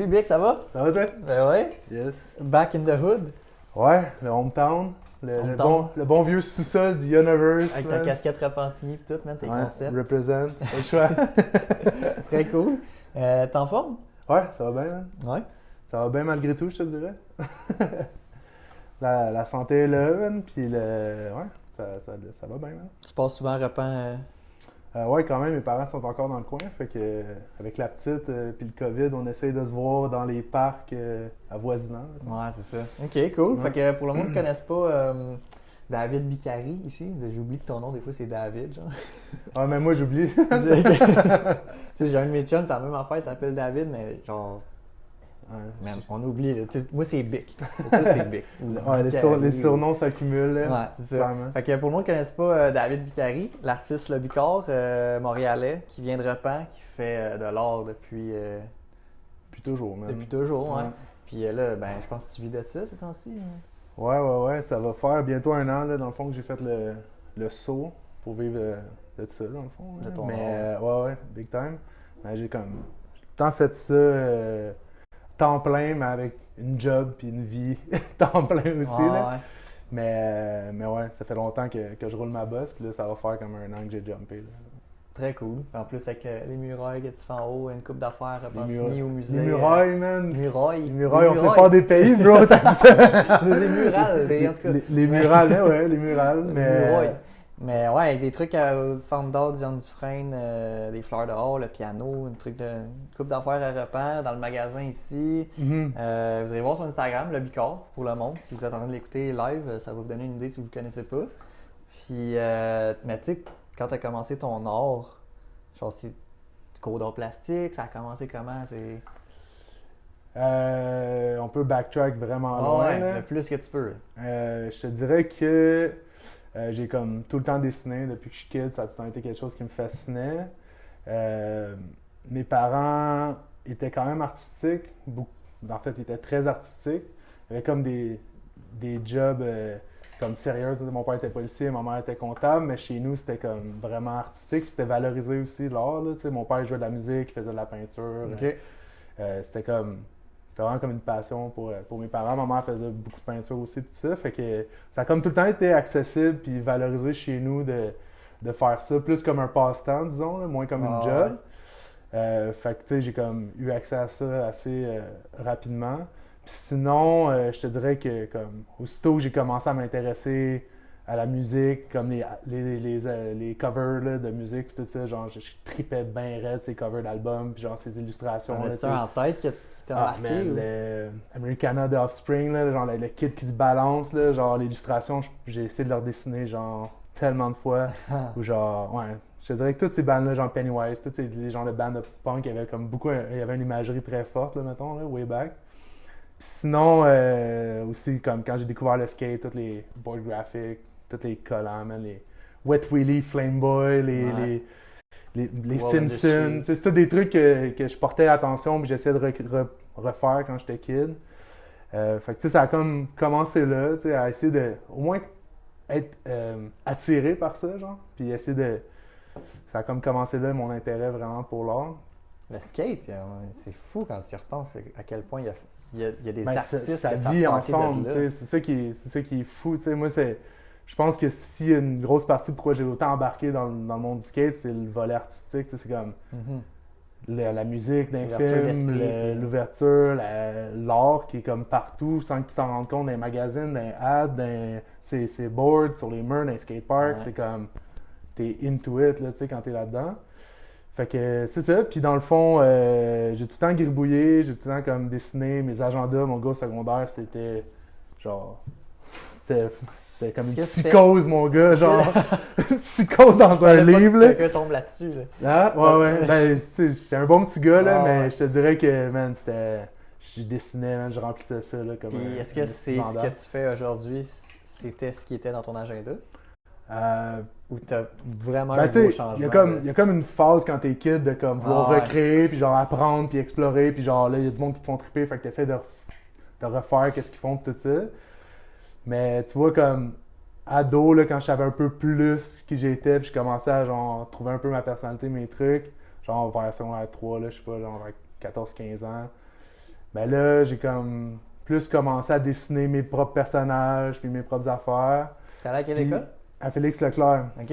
Salut Bic, ça va? Ça va toi? Ben ouais. Yes. Back in the hood. Ouais, le hometown. Le bon vieux sous-sol du Universe. Avec ta casquette Repentigny et tout, man, tes concepts. Represent, pas le choix. Très cool. T'es en forme? Ouais, ça va bien, man. Ouais. Ça va bien malgré tout, je te dirais. la santé est là, man, puis ouais, ça va bien, man. Tu passes souvent à Repent. Ouais, quand même, mes parents sont encore dans le coin, fait que avec la petite puis le COVID, on essaye de se voir dans les parcs avoisinants. Ouais, c'est ça. Ok, cool. Ouais. Fait que pour le monde qui ne connaisse pas David Bicari ici, j'oublie que ton nom des fois c'est David, genre. Ah, mais moi j'oublie. Tu sais, j'ai un de mes chums, c'est la même affaire, il s'appelle David, mais genre. Ouais. Man, on oublie, là. Moi c'est Bic. Pour toi c'est Bic. Ouais, les surnoms s'accumulent. Là. Ouais, c'est ça. Clairement. Fait que pour le monde qui ne connaisse pas David Bicari, l'artiste Le Bicard, montréalais, qui vient de Repent, qui fait de l'art depuis toujours, man. depuis toujours, Ouais. hein. Puis là, ben, je pense que tu vis de ça ces temps-ci. Ouais, ça va faire bientôt un an, là, dans le fond, que j'ai fait le saut pour vivre de ça, dans le fond. De là. ton Mais ouais, big time. Mais j'ai tout le temps fait ça temps plein, mais avec une job puis une vie temps plein aussi. Là. Ouais. Mais ouais, ça fait longtemps que je roule ma bosse, puis là, ça va faire comme un an que j'ai jumpé. Là. Très cool. Puis en plus, avec les murailles que tu fais en haut, une coupe d'affaires à Les Repentigny au musée. Les murailles, man. Murailles. Les murailles, on sépare des pays, bro, t'as ça. Les murales, en tout cas. Les murales, là, ouais, les murales. Les Mais murailles. Mais ouais, avec des trucs au centre d'art de Jean Dufresne, des fleurs dehors, le piano, une coupe d'affaires à Repent, dans le magasin ici. mhm. Vous allez voir sur Instagram, le Bicard, pour le monde. Si vous êtes en train de l'écouter live, ça va vous donner une idée si vous ne connaissez pas. Puis, mais tu sais, quand tu as commencé ton art, genre, c'est cours d'art plastique, ça a commencé comment? On peut backtrack vraiment Ah loin. ouais, là. le plus que tu peux. Je te dirais que j'ai comme tout le temps dessiné depuis que je suis kid, ça a tout le temps été quelque chose qui me fascinait. Mes parents étaient quand même artistiques, en fait, ils étaient très artistiques. Il y avait comme des jobs comme sérieux. Mon père était policier, ma mère était comptable, mais chez nous, c'était comme vraiment artistique, puis c'était valorisé aussi l'art. Là, tu sais, mon père jouait de la musique, il faisait de la peinture. OK. C'était vraiment comme une passion pour mes parents. Ma mère faisait beaucoup de peinture aussi, tout ça. Fait que ça a comme tout le temps été accessible puis valorisé chez nous de faire ça, plus comme un passe-temps, disons, là, moins comme une job. Fait que tu sais, j'ai comme eu accès à ça assez rapidement. Puis sinon, je te dirais que comme aussitôt que j'ai commencé à m'intéresser à la musique, comme les covers là, de musique, tout ça, genre je tripais bien raide ces covers d'albums, puis genre ces illustrations. T'en là, as-tu un en tête qui t'a marqué? man, Ou... le Americana de Offspring, là, genre le kid qui se balance, là, genre l'illustration, j'ai essayé de leur dessiner genre tellement de fois. Ou genre, ouais, je te dirais que toutes ces bandes-là, genre Pennywise, toutes les genres de bandes de punk, il y avait comme il y avait une imagerie très forte, là, mettons, là, way back. Puis sinon, aussi, comme quand j'ai découvert le skate, tous les board graphics, tous les collants, man, les Wet Willy, Flame Boy, les Simpsons. C'était des trucs que je portais attention et j'essayais de refaire quand j'étais kid. Fait que tu sais, ça a comme commencé là, tu sais, à essayer de au moins être attiré par ça, genre. Puis essayer de. Ça a comme commencé là, mon intérêt vraiment pour l'art. Le skate, c'est fou quand tu y repenses à quel point il y a des Ben, artistes ça que ça vit a ensemble, tu sais, c'est ça qui est fou, tu sais. Moi, je pense que s'il y a une grosse partie pourquoi j'ai autant embarqué dans le monde du skate, c'est le volet artistique, tu sais, c'est comme la musique d'un L'ouverture film, d'esprit, l'ouverture, l'art qui est comme partout, sans que tu t'en rendes compte, dans les magazines, dans les ads, dans ces boards, sur les murs, dans les skateparks, Ouais. c'est comme, t'es into it, là, tu sais, quand t'es là-dedans. Fait que c'est ça, puis dans le fond, j'ai tout le temps gribouillé, j'ai tout le temps comme dessiné mes agendas, mon gars au secondaire, c'était genre, c'était comme une Est-ce que psychose, mon gars, genre, une psychose dans un livre, là. Quelqu'un tombe là-dessus, là. Ah, ouais. Ben, tu sais, j'étais un bon petit gars, là, Ah, mais ouais. je te dirais que, man, je dessinais, man, je remplissais ça, là, comme Puis est-ce que un c'est petit ce mandat. que tu fais aujourd'hui, c'était ce qui était dans ton agenda? Euh, Ou t'as vraiment Ben, un tu gros sais, changement? il y a comme une phase quand t'es kid de comme vouloir ouais. recréer, puis genre apprendre, puis explorer, puis genre là, il y a du monde qui te font triper, fait que t'essaies de refaire qu'est-ce qu'ils font, pis tout ça. Mais tu vois, comme ado, là, quand je savais un peu plus qui j'étais, puis je commençais à genre trouver un peu ma personnalité, mes trucs, genre vers secondaire 3, là, je sais pas, genre vers 14-15 ans. Ben là, j'ai comme plus commencé à dessiner mes propres personnages puis mes propres affaires. T'es allé à quelle Puis, école? à Félix Leclerc. Ok.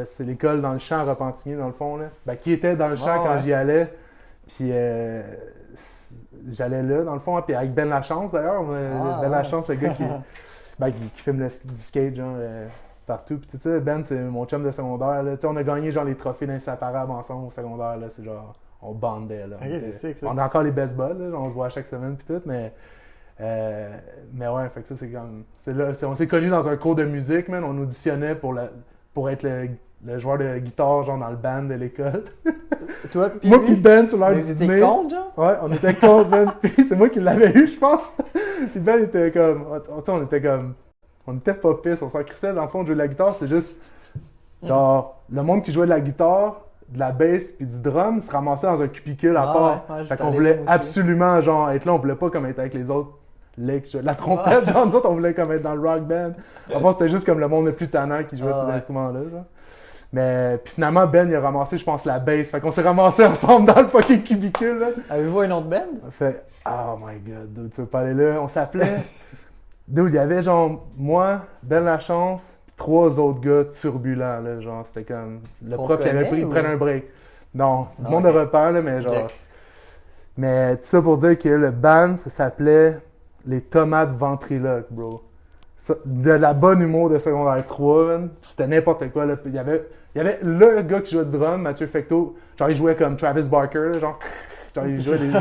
C'est l'école dans le champ à Repentigny, dans le fond. Là. Ben, qui était dans le champ quand ouais. j'y allais. Puis j'allais là, dans le fond. Puis avec Ben Lachance, d'ailleurs. Ben ouais. Lachance, le gars qui filme du skate, genre, partout. Puis tu sais, Ben, c'est mon chum de secondaire. Là. Tu sais, on a gagné genre les trophées d'inséparables ensemble au secondaire. Là. C'est genre, on bandait. Là. Ok, c'est sick, ça. On a encore les best buds, là. On se voit chaque semaine, puis tout. Mais ouais, fait que ça, c'est comme. On s'est connus dans un cours de musique, man. On auditionnait pour être le joueur de guitare, genre, dans le band de l'école. Toi, puis Moi, puis Ben, sur l'heure mais du vous étiez dîner. contre, genre? Ouais, on était contre, Ben. Puis c'est moi qui l'avais eu, je pense. Puis Ben était comme. On était comme. On était pas pisse, on s'en crissait. Dans le fond, de jouer de la guitare, c'est juste. Genre, le monde qui jouait de la guitare, de la bass puis du drum se ramassait dans un cubicule à part. Ouais, Fait qu'on voulait absolument, genre, être là. On voulait pas comme être avec les autres. La trompette, genre, nous autres, on voulait comme être dans le rock band. Enfin, c'était juste comme le monde le plus tannant qui jouait ces instruments-là, genre. Mais puis finalement, Ben, il a ramassé, je pense, la bass. Fait qu'on s'est ramassés ensemble dans le fucking cubicule, là. Avez-vous un autre band? On fait, oh my god, dude, tu veux pas aller là? On s'appelait. Dude, il y avait genre moi, Ben Lachance, puis 3 autres gars turbulents, là. Genre, c'était comme. Le prof, il avait pris, il prenait un break. Non, c'est du monde de repère, là, mais genre. Mais tout ça pour dire que le band, ça s'appelait les Tomates Ventriloques, bro. Ça, de la bonne humour de secondaire 3, man. C'était n'importe quoi, là. Il y avait le gars qui jouait du drum, Mathieu Fecteau. Genre, il jouait comme Travis Barker, là, genre. Genre, il jouait des.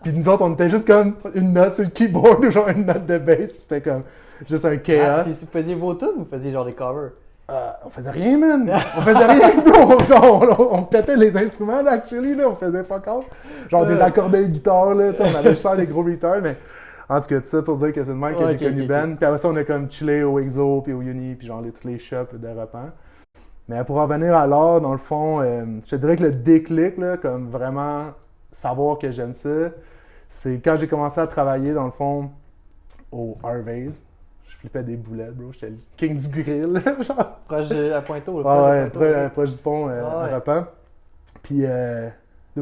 Puis nous autres, on était juste comme une note sur le keyboard ou genre une note de bass, puis c'était comme juste un chaos. Puis vous faisiez vos tunes ou vous faisiez genre des covers? On faisait rien, man! On faisait rien, bro! Genre, on pétait les instruments, là, actually, là, on faisait fuck off. Genre des accordés de guitare, là, tu sais, on allait juste faire des gros retards, mais en tout cas, tout ça pour dire que c'est le même que j'ai connu Ben. Puis après ça, on a comme chillé au EXO, puis au Uni, puis genre tous les shops de repens. Mais pour en revenir à l'art, dans le fond, je te dirais que le déclic, là, comme vraiment savoir que j'aime ça, c'est quand j'ai commencé à travailler, dans le fond, au Harvey's. Je flippais des boulettes, bro. J'étais le king du grill, genre. Proche à Pointeau, proche du pont à Repens. Puis,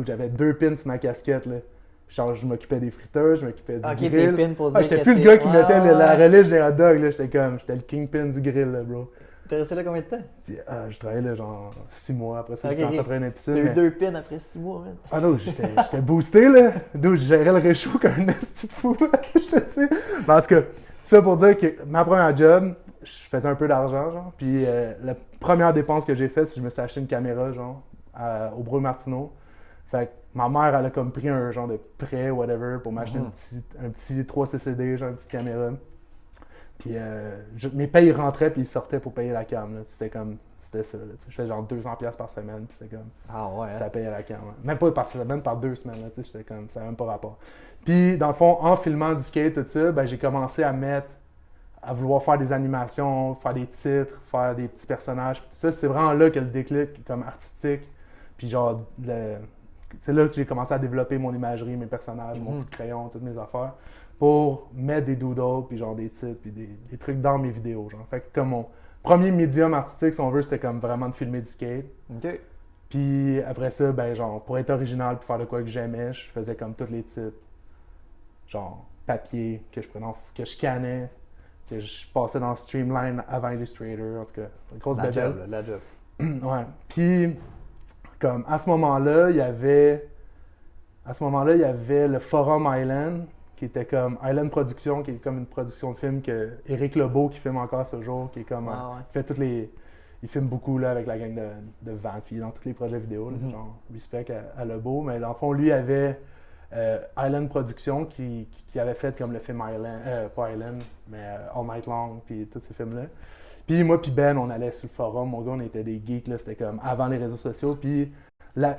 j'avais 2 pins sur ma casquette, là. Genre, je m'occupais des friteurs, je m'occupais du grill. Des pins pour dire j'étais plus le gars qui mettait la relish des hot dogs, là. J'étais le kingpin du grill, là, bro. T'es resté là combien de temps? Puis, je travaillais là, genre, 6 mois. Après ça, je commençais à travailler dans piscine. T'as eu 2 pins après 6 mois, man. Ah non, j'étais boosté, là. D'où je gérais le réchaud comme un esti de fou, je te dis. Mais en tout cas, ça pour dire que ma première job, je faisais un peu d'argent, genre. Puis la première dépense que j'ai faite, c'est que je me suis acheté une caméra, genre, au Breu-Martineau. Fait que ma mère, elle a comme pris un genre de prêt, whatever, pour m'acheter un petit 3 CCD, genre une petite caméra. Puis mes payes rentraient puis ils sortaient pour payer la cam. C'était ça. Là. Je faisais genre 200$ par semaine, puis c'était comme. Ah ouais. Ça payait la cam. Hein. Même pas par semaine, par 2 semaines. Là, j'étais comme. Ça n'a même pas rapport. Puis dans le fond, en filmant du skate, tout ça, ben, j'ai commencé à vouloir faire des animations, faire des titres, faire des petits personnages, tout ça. Puis c'est vraiment là que le déclic comme artistique. Puis genre, c'est là que j'ai commencé à développer mon imagerie, mes personnages, mon coup de crayon, toutes mes affaires, pour mettre des doodles, puis genre des titres, puis des trucs dans mes vidéos. Genre. Fait que comme mon premier médium artistique, si on veut, c'était comme vraiment de filmer du skate. OK. Puis après ça, ben genre, pour être original, pour faire de quoi que j'aimais, je faisais comme tous les titres. Genre, papier, que je scannais, que je passais dans Streamline avant Illustrator, en tout cas, une grosse bébelle. La job. Ouais. Puis, comme, à ce moment-là, il y avait le Forum Island, qui était comme Island Production, qui est comme une production de film que Éric Lebeau, qui filme encore ce jour, qui est comme, il fait il filme beaucoup là, avec la gang de Vance, puis dans tous les projets vidéo, là, genre, respect à Lebeau, mais dans le fond, lui avait Island Production qui avait fait comme le film Island, pas Island, mais All Night Long, puis tous ces films-là. Puis moi puis Ben, on allait sur le forum, mon gars, on était des geeks, là, c'était comme avant les réseaux sociaux, puis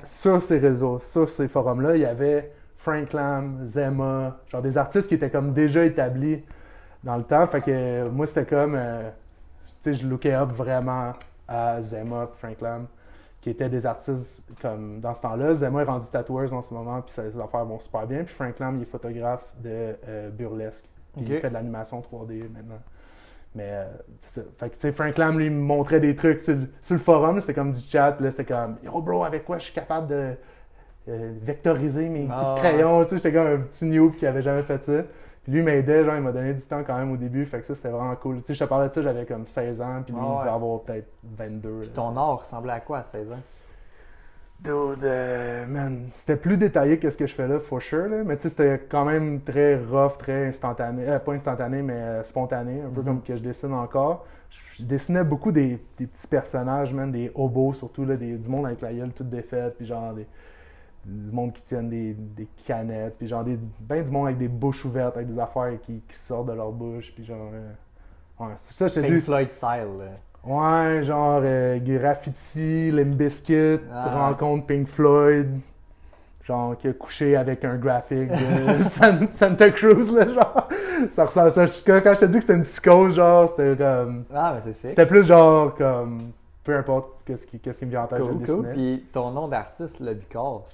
sur ces forums-là, il y avait Frank Lam, Zema, genre des artistes qui étaient comme déjà établis dans le temps, fait que moi c'était comme, tu sais, je lookais up vraiment à Zema, Frank Lam, qui étaient des artistes comme dans ce temps-là. Zema est rendu tatoueuse en ce moment, puis ses affaires vont super bien. Puis Frank Lam, il est photographe de burlesque. Puis il fait de l'animation 3D maintenant. Mais c'est ça. Fait que tu sais, Frank Lam, lui, me montrait des trucs sur le forum. C'était comme du chat. Puis là, c'était comme, yo bro, avec quoi je suis capable de. vectoriser mes Ah, crayons. Tu sais, j'étais comme un petit noob qui avait jamais fait ça. Puis lui, il m'aidait, genre, il m'a donné du temps quand même au début, fait que ça, c'était vraiment cool. Tu sais, je te parlais de ça, j'avais comme 16 ans, puis lui, Ah il ouais. devait avoir peut-être 22. Puis là, ton art ressemblait à quoi à 16 ans? Dude, man, c'était plus détaillé que ce que je fais là, for sure, là. Mais tu sais, c'était quand même très rough, très instantané. Pas instantané, mais spontané, un peu comme que je dessine encore. Je dessinais beaucoup des petits personnages, man, des hobos, surtout, là, du monde avec la gueule toute défaite, puis genre du monde qui tiennent des canettes, puis genre ben du monde avec des bouches ouvertes, avec des affaires qui sortent de leur bouche, puis genre... ouais, c'est ça, je te Pink dis... Floyd style. Là. Ouais, genre Graffiti, Limp Bizkit, Ah. rencontre Pink Floyd, genre qui a couché avec un graphique de Santa Cruz, là, genre. Ça ressemble à ça. Quand je te dis que c'était une psychose, genre, c'était comme. Ah, mais c'est sick. C'était plus genre comme. Peu importe qu'est-ce qui me vient en tête, je Cool, le cool. dessinais. Puis ton nom d'artiste, le Bicor,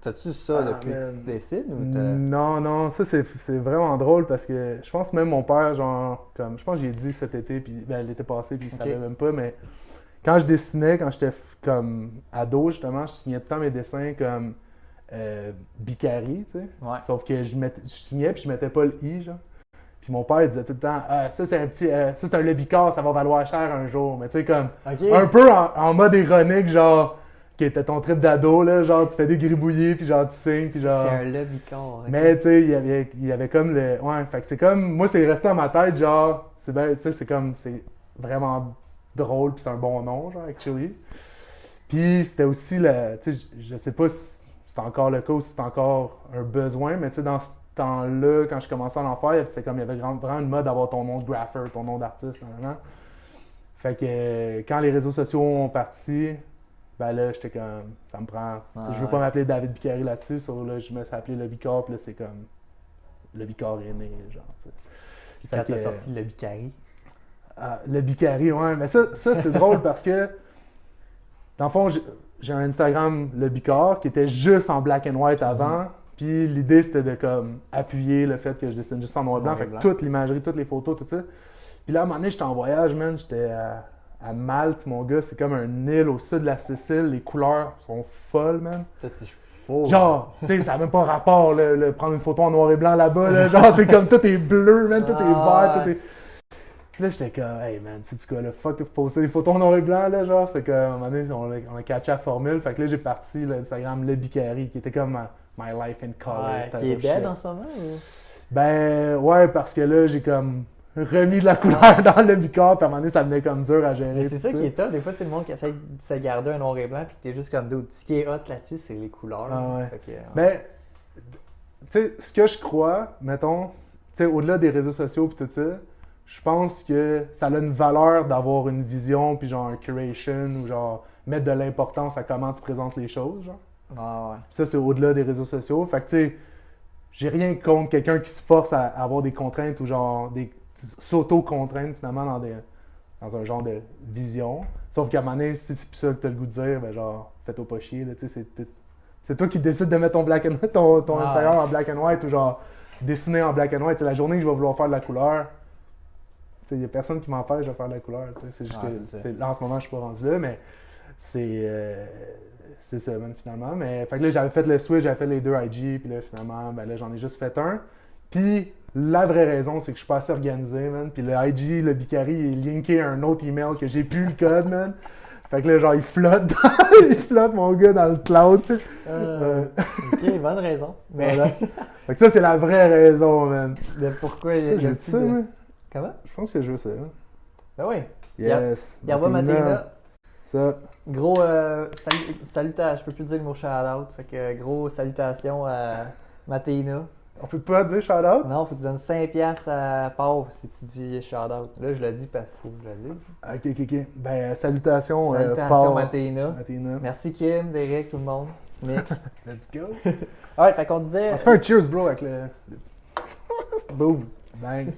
t'as-tu ça depuis que man. tu dessines ou t'as... Non, ça c'est vraiment drôle parce que je pense même mon père, genre, comme, je pense que j'ai dit cet été, puis ben, l'été passé, puis il savait même pas, mais quand je dessinais, quand j'étais comme ado, justement, je signais tout le temps mes dessins comme Bicari, tu sais. Ouais. Sauf que je signais, puis je mettais pas le I, genre. Puis mon père il disait tout le temps, ça c'est un petit, ça c'est un Le Bicor, ça va valoir cher un jour. Mais tu sais, comme, Ok. un peu en mode ironique, genre, qui était ton trip d'ado, là, genre, tu fais des gribouillis, puis genre, tu signes, puis genre... C'est un Le Bicor. ok. Mais tu sais, il y avait comme le... Ouais, fait que c'est comme... Moi, c'est resté dans ma tête, genre... C'est ben, tu sais, c'est comme... C'est vraiment drôle, puis c'est un bon nom, genre, actually. Puis c'était aussi le... Tu sais, je sais pas si c'est encore le cas ou si c'est encore un besoin, mais tu sais, dans ce temps-là, quand je commençais à en faire, c'est comme... Il y avait vraiment une mode d'avoir ton nom de grapher, ton nom d'artiste, nan. Fait que quand les réseaux sociaux ont parti... Ben là, j'étais comme, ça me prend. Je veux pas m'appeler David Bicari là-dessus, là, je me suis appelé Le Bicor, puis là, c'est comme, Le Bicor est né, genre, tu sais. Puis quand t'as sorti Le Bicari. Le Bicari, ouais, mais ça c'est drôle parce que, dans le fond, j'ai un Instagram, Le Bicor, qui était juste en black and white avant, puis l'idée, c'était de, comme, appuyer le fait que je dessine juste en noir et blanc, fait que toute l'imagerie, toutes les photos, tout ça. Puis là, à un moment donné, j'étais en voyage, man, j'étais à Malte, mon gars, c'est comme un île au sud de la Sicile. Les couleurs sont folles, man. Ça, c'est faux. Genre, tu sais, ça n'a même pas rapport, prendre une photo en noir et blanc là-bas. Là, genre, c'est comme tout est bleu, man, tout est vert, tout est... Puis là, j'étais comme, hey, man, sais-tu quoi, le fuck, de poster des photos en noir et blanc, là, genre, c'est comme, à un moment donné, on a catché la formule. Fait que là, j'ai parti l'Instagram Le Bicari, qui était comme My Life in Color. Ouais, qui est dead en ce moment, ou? Ben, ouais, parce que là, j'ai comme remis de la couleur dans Le Bicor, puis à un moment donné, ça venait comme dur à gérer. Mais c'est ça qui est top. Des fois, tu sais, le monde qui essaie de se garder un noir et blanc, puis que t'es juste comme d'autres. Ce qui est hot là-dessus, c'est les couleurs. Ah ouais. Fait que, Mais, tu sais, ce que je crois, mettons, tu sais, au-delà des réseaux sociaux puis tout ça, je pense que ça a une valeur d'avoir une vision, puis genre un curation, ou genre mettre de l'importance à comment tu présentes les choses, genre. Ah ouais. Puis ça, c'est au-delà des réseaux sociaux. Fait que, tu sais, j'ai rien contre quelqu'un qui se force à avoir des contraintes ou genre s'auto-contraindre finalement dans un genre de vision. Sauf qu'à un moment donné, si c'est plus ça que tu as le goût de dire, ben genre, fais-toi pas chier, là, tu sais, c'est toi qui décides de mettre ton black and white, ton Instagram en black and white ou genre dessiner en black and white. C'est la journée que je vais vouloir faire de la couleur. Il n'y a personne qui m'empêche de faire de la couleur. C'est juste que là, en ce moment, je suis pas rendu là, mais c'est ça, man, finalement. Mais fait que là, j'avais fait le switch, j'avais fait les deux IG, puis là, finalement, ben là, j'en ai juste fait un. Puis la vraie raison, c'est que je suis pas assez organisé, man. Puis le IG, le Bicari, il est linké à un autre email que j'ai plus le code, man. Fait que là, genre, il flotte, il flotte, mon gars, dans le cloud. Ok, bonne raison. Mais Voilà. Fait que ça, c'est la vraie raison, man. de pourquoi Ça, il y a je veux le ça, man. Comment? Je pense que je veux ça. Hein. Ben oui. Yes. Yerba Matena. Ça. Gros salutations. Je peux plus dire le mot shout-out. Fait que gros salutations à Matena. On peut pas dire shout-out? Non, faut que tu donnes 5$ à Paul si tu dis shout-out. Là, je le dis parce qu'il faut que je le dise. Ok. Ben, salutations, Salutations Paul. Matena. Matena. Merci Kim, Derek, tout le monde. Nick. Let's go. Alright, fait qu'on disait. On se fait un cheers, bro, avec le Boom. bang.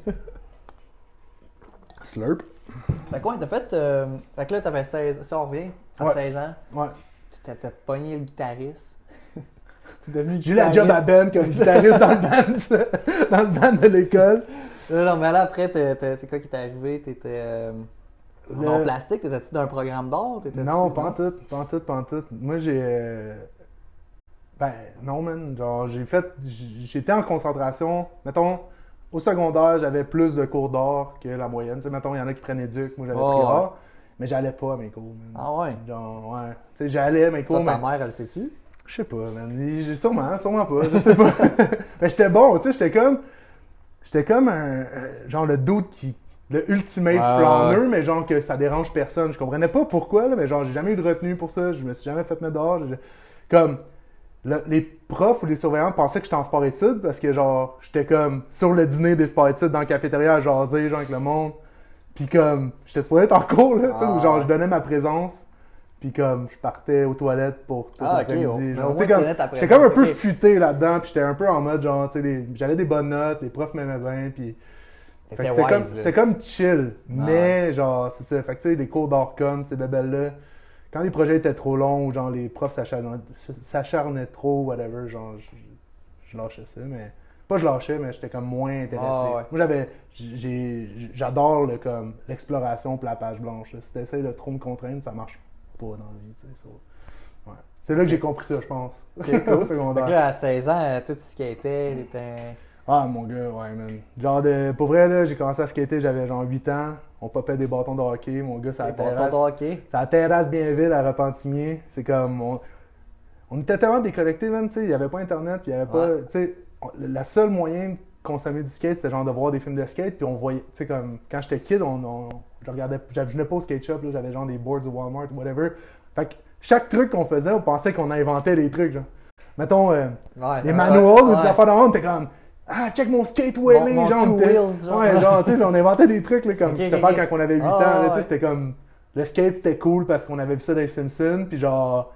Slurp. Fait quoi, t'as fait. Fait que là, t'avais 16. Ça, on revient. À Ouais. 16 ans. Ouais. T'as pogné le guitariste. T'es devenu J'ai eu la job à Ben comme guitariste dans le band de l'école. Non, mais là, après, c'est quoi qui t'est arrivé? T'étais. En plastique, t'étais-tu dans un programme d'art? Non, pas en tout. Moi, j'ai. Ben, non, man. Genre, j'étais en concentration. Mettons, au secondaire, j'avais plus de cours d'art que la moyenne. Tu sais, mettons, il y en a qui prennent éduc, moi j'avais pris art. Mais j'allais pas à mes cours, man. Ah ouais? Genre, ouais. Tu sais, j'allais à mes cours, Ça, ta mère, elle sait-tu? Je sais pas, man. Sûrement pas, je sais pas. Mais j'étais bon, tu sais, j'étais comme genre le dude le ultimate flâneur, mais genre que ça dérange personne. Je comprenais pas pourquoi, là, mais genre j'ai jamais eu de retenue pour ça. Je me suis jamais fait mettre dehors. Comme, les profs ou les surveillants pensaient que j'étais en sport-études parce que genre, j'étais comme sur le dîner des sports-études dans la cafétéria à jaser, genre avec le monde. Puis comme, j'étais supposé être en cours, là, tu sais, où genre je donnais ma présence. Puis comme, je partais aux toilettes pour tout l'après-midi. J'étais comme un peu futé là-dedans, puis j'étais un peu en mode genre, tu sais, j'avais des bonnes notes, les profs m'aimaient bien, puis... C'était comme chill, mais genre, c'est ça. Fait que tu sais, les cours d'art com, ces bébelles-là, quand les projets étaient trop longs ou genre les profs s'acharnaient trop, whatever, genre, je lâchais ça, mais... Pas je lâchais, mais j'étais comme moins intéressé. Moi, j'adore comme l'exploration pour la page blanche. Là. Si t'essayes de trop me contraindre, ça marche pas dans la vie, tu sais. Ouais. C'est là que j'ai compris ça, je pense. Okay, cool. Au secondaire. Donc là, à 16 ans, tout ce qui était, t'étais... Ah, mon gars, ouais, man. Genre, pour vrai, là, j'ai commencé à skater, j'avais genre 8 ans. On popait des bâtons de hockey. Mon gars, ça C'est la terrasse Bienville à Repentigny. C'est comme... On était tellement déconnectés, man, tu sais. Il n'y avait pas Internet, puis il n'y avait pas... Tu sais, la seule moyen de consommer du skate, c'était genre de voir des films de skate, puis on voyait... Tu sais, comme... Quand j'étais kid, je regardais... Je venais pas au skate shop, là. J'avais genre des boards de Walmart, whatever. Fait que chaque truc qu'on faisait, on pensait qu'on inventait des trucs, genre. Mettons, les manuals ou des affaires de monde, t'es comme... Ah, check mon skate wheelie, genre. Ouais, genre, tu sais, on inventait des trucs, là, comme je te parle quand on avait 8 ans, là, tu sais, c'était comme. Le skate, c'était cool parce qu'on avait vu ça dans les Simpsons, puis genre,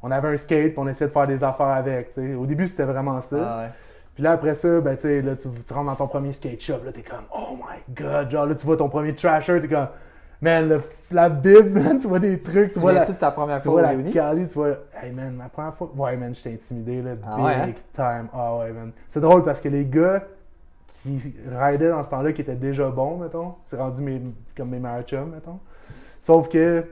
on avait un skate, puis on essayait de faire des affaires avec, tu sais. Au début, c'était vraiment ça. Puis là, après ça, ben, tu sais, là, tu rentres dans ton premier skate shop, là, t'es comme, oh my god, genre, là, tu vois ton premier trasher, t'es comme, man, la bib, man, tu vois des trucs, tu vois de ta première fois la Cali, tu vois, hey man, ma première fois, ouais man, j'étais intimidé, là, big time, ah ouais man. C'est drôle parce que les gars qui ridaient dans ce temps-là, qui étaient déjà bons, mettons, c'est rendu comme mes meilleurs chums, mettons, sauf que,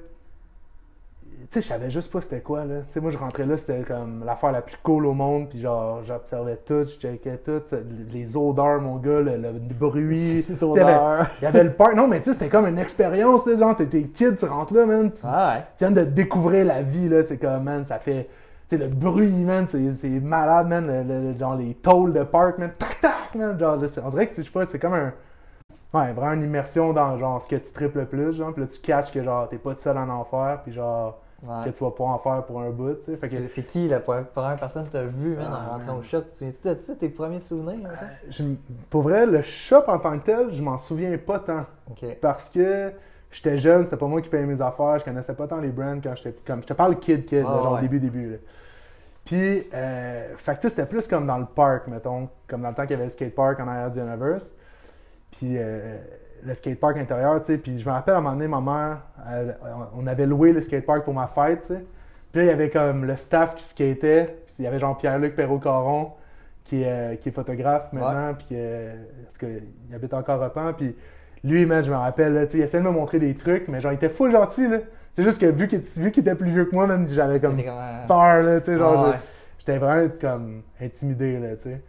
tu sais, je savais juste pas c'était quoi, là. Tu sais, moi, je rentrais là, c'était comme l'affaire la plus cool au monde, puis genre, j'observais tout, je checkais tout, les odeurs, mon gars, le bruit. Les odeurs. Il y avait le parc. Non, mais tu sais, c'était comme une expérience, tu sais, genre, t'es kid, tu rentres là, man. Tu viens de découvrir la vie, là, c'est comme, man, ça fait. Tu sais, le bruit, man, c'est malade, man. Genre, les tôles de parc, man, tac, tac, man. Genre, là, on dirait que, je sais pas, c'est comme un. Ouais, vraiment une immersion dans, genre, ce que tu tripes le plus, genre, puis là, tu catches que, genre, t'es pas tout seul en enfer, puis genre. Que tu vas pouvoir en faire pour un bout, tu sais. C'est qui la première personne que tu as vue, man, en rentrant au shop? Tu te souviens-tu de ça, tes premiers souvenirs? Pour vrai, le shop en tant que tel, je m'en souviens pas tant. Parce que j'étais jeune, c'était pas moi qui payais mes affaires, je connaissais pas tant les brands quand j'étais... Comme, je te parle kid, genre début. Là. Puis, fait que c'était plus comme dans le parc, mettons, comme dans le temps qu'il y avait le skatepark en arrière du Universe. Puis... le skatepark intérieur, tu sais, puis je me rappelle à un moment donné, ma mère, on avait loué le skatepark pour ma fête, tu sais. Puis là, il y avait comme le staff qui skatait, puis il y avait genre Pierre-Luc Perrault-Caron, qui est photographe maintenant, puis en tout cas, il habite encore à Repens, puis lui, man, je me rappelle, là, tu sais, il essayait de me montrer des trucs, mais genre, il était full gentil, là. C'est juste que vu qu'il était plus vieux que moi, même, j'avais comme peur, là, tu sais, genre, j'étais vraiment comme intimidé, là, tu sais.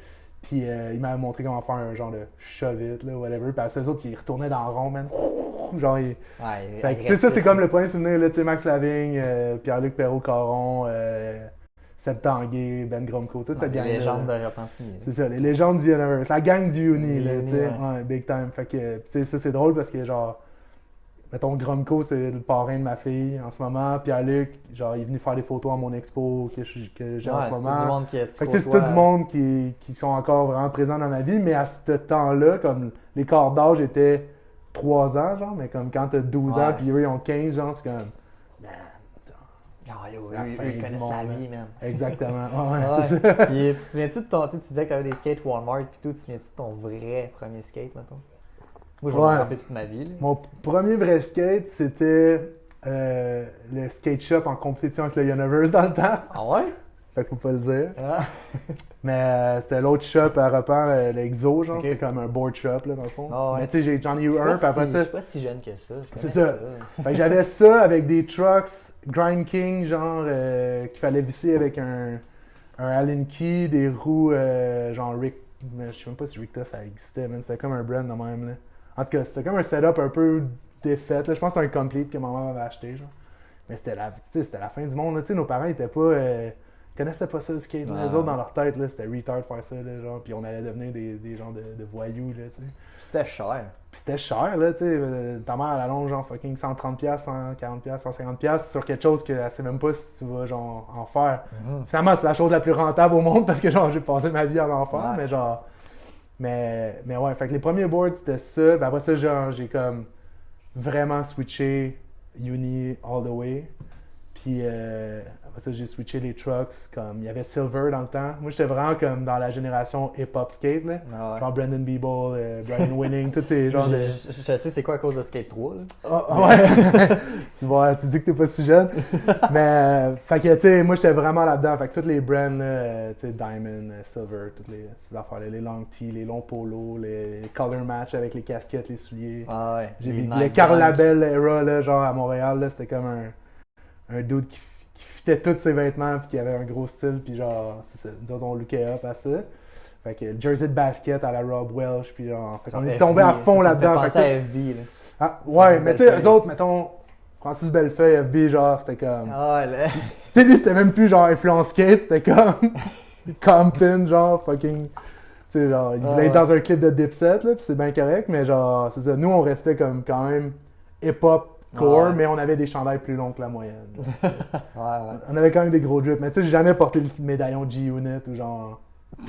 Puis il m'avait montré comment faire un genre de shove-it, là, whatever. Puis après, eux autres, ils retournaient dans le rond, man. Genre, fait que, ça, c'est comme le premier souvenir, là, tu sais, Max Lavigne, Pierre-Luc Perrault-Caron, Seb Tanguay, Ben Gromko, toute cette gang-là. Les légendes de Repentigny. C'est ça, les légendes du Universe. La gang du Uni, là, tu sais. Ouais, big time. Fait que, tu sais, ça, c'est drôle parce que, genre, mettons, Gromko, c'est le parrain de ma fille en ce moment. Pierre-Luc, genre, il est venu faire des photos à mon expo que j'ai en ce moment. C'est du monde qui est fait que c'est tout du monde qui sont encore vraiment présents dans ma vie. Mais à ce temps-là, comme l'écart d'âge était 3 ans, genre, mais comme quand t'as 12 ans puis eux, ils ont 15, genre, c'est comme. Man, ils connaissent la vie, man. Exactement. C'est ça. Puis, tu te souviens-tu de ton. Tu disais que t'avais des skates Walmart puis tout. Tu te souviens-tu de ton vrai premier skate, mettons? Moi, je vais me rappeler toute ma vie. Là. Mon premier vrai skate, c'était le skate shop en compétition avec le Universe dans le temps. Ah ouais? Fait qu'il faut pas le dire. Mais c'était l'autre shop à Repens, l'Exo, genre. C'était comme un board shop, là, dans le fond. Mais tu sais, j'en ai eu un, puis après ça... Je suis pas si jeune que ça. C'est ça. Fait que j'avais ça avec des trucks Grind King, genre, qu'il fallait visser avec un Allen Key, des roues genre Rick. Je sais même pas si Ricta ça existait, man. C'était comme un brand de même. Là. En tout cas, c'était comme un setup un peu défait. Là. Je pense que c'était un complete que maman m'avait acheté. Genre. Mais c'était la fin du monde. Là. Nos parents étaient pas. Connaissaient pas ça le skate. Les autres dans leur tête, là, c'était retard de faire ça. Là, genre, puis on allait devenir des genres de voyous. Là, t'sais. C'était cher. Puis c'était cher, là, tu sais. Ta mère, elle allonge genre fucking 130$, 140$, 150$ sur quelque chose qu'elle sait même pas si tu vas genre en faire. Finalement, c'est la chose la plus rentable au monde parce que genre j'ai passé ma vie à en faire, mais genre. Mais ouais, fait que les premiers boards c'était ça. Puis après ça, genre, j'ai comme vraiment switché uni all the way. Puis après ça, j'ai switché les trucks. Comme il y avait Silver dans le temps. Moi, j'étais vraiment comme dans la génération hip-hop skate. Là. Ah ouais. Genre Brandon Beeble, Brian Winning, tous ces genres de. Je sais c'est quoi à cause de Skate 3. Là. Oh, ouais. Tu dis que t'es pas si jeune. Mais, fait que, tu sais, moi, j'étais vraiment là-dedans. Fait que tous les brands, tu sais, Diamond, Silver, toutes ces affaires-là, les long tee, les longs polos, les color match avec les casquettes, les souliers. Ah ouais. J'ai vu le Karl Label era, là, genre à Montréal, là, c'était comme un dude qui fitait tous ses vêtements puis qui avait un gros style. Puis genre, c'est ça, nous autres, on lookait up à ça. Fait que jersey de basket à la Rob Welch, puis genre, fait qu'on est tombé à fond là-dedans. Ça me fait penser à FB, là. Ah, ouais, mais tu sais, eux autres, mettons, Francis Bellefeuille, FB, genre, c'était comme. Ah ouais, là. Tu sais, lui, c'était même plus genre influence skate, c'était comme. Compton, genre, fucking. Tu sais, genre, il voulait être dans un clip de Dipset, là, pis c'est bien correct, mais genre, c'est ça. Nous, on restait comme quand même hip-hop core, mais on avait des chandails plus longs que la moyenne. On avait quand même des gros drips, mais tu sais, j'ai jamais porté le médaillon G-Unit ou genre.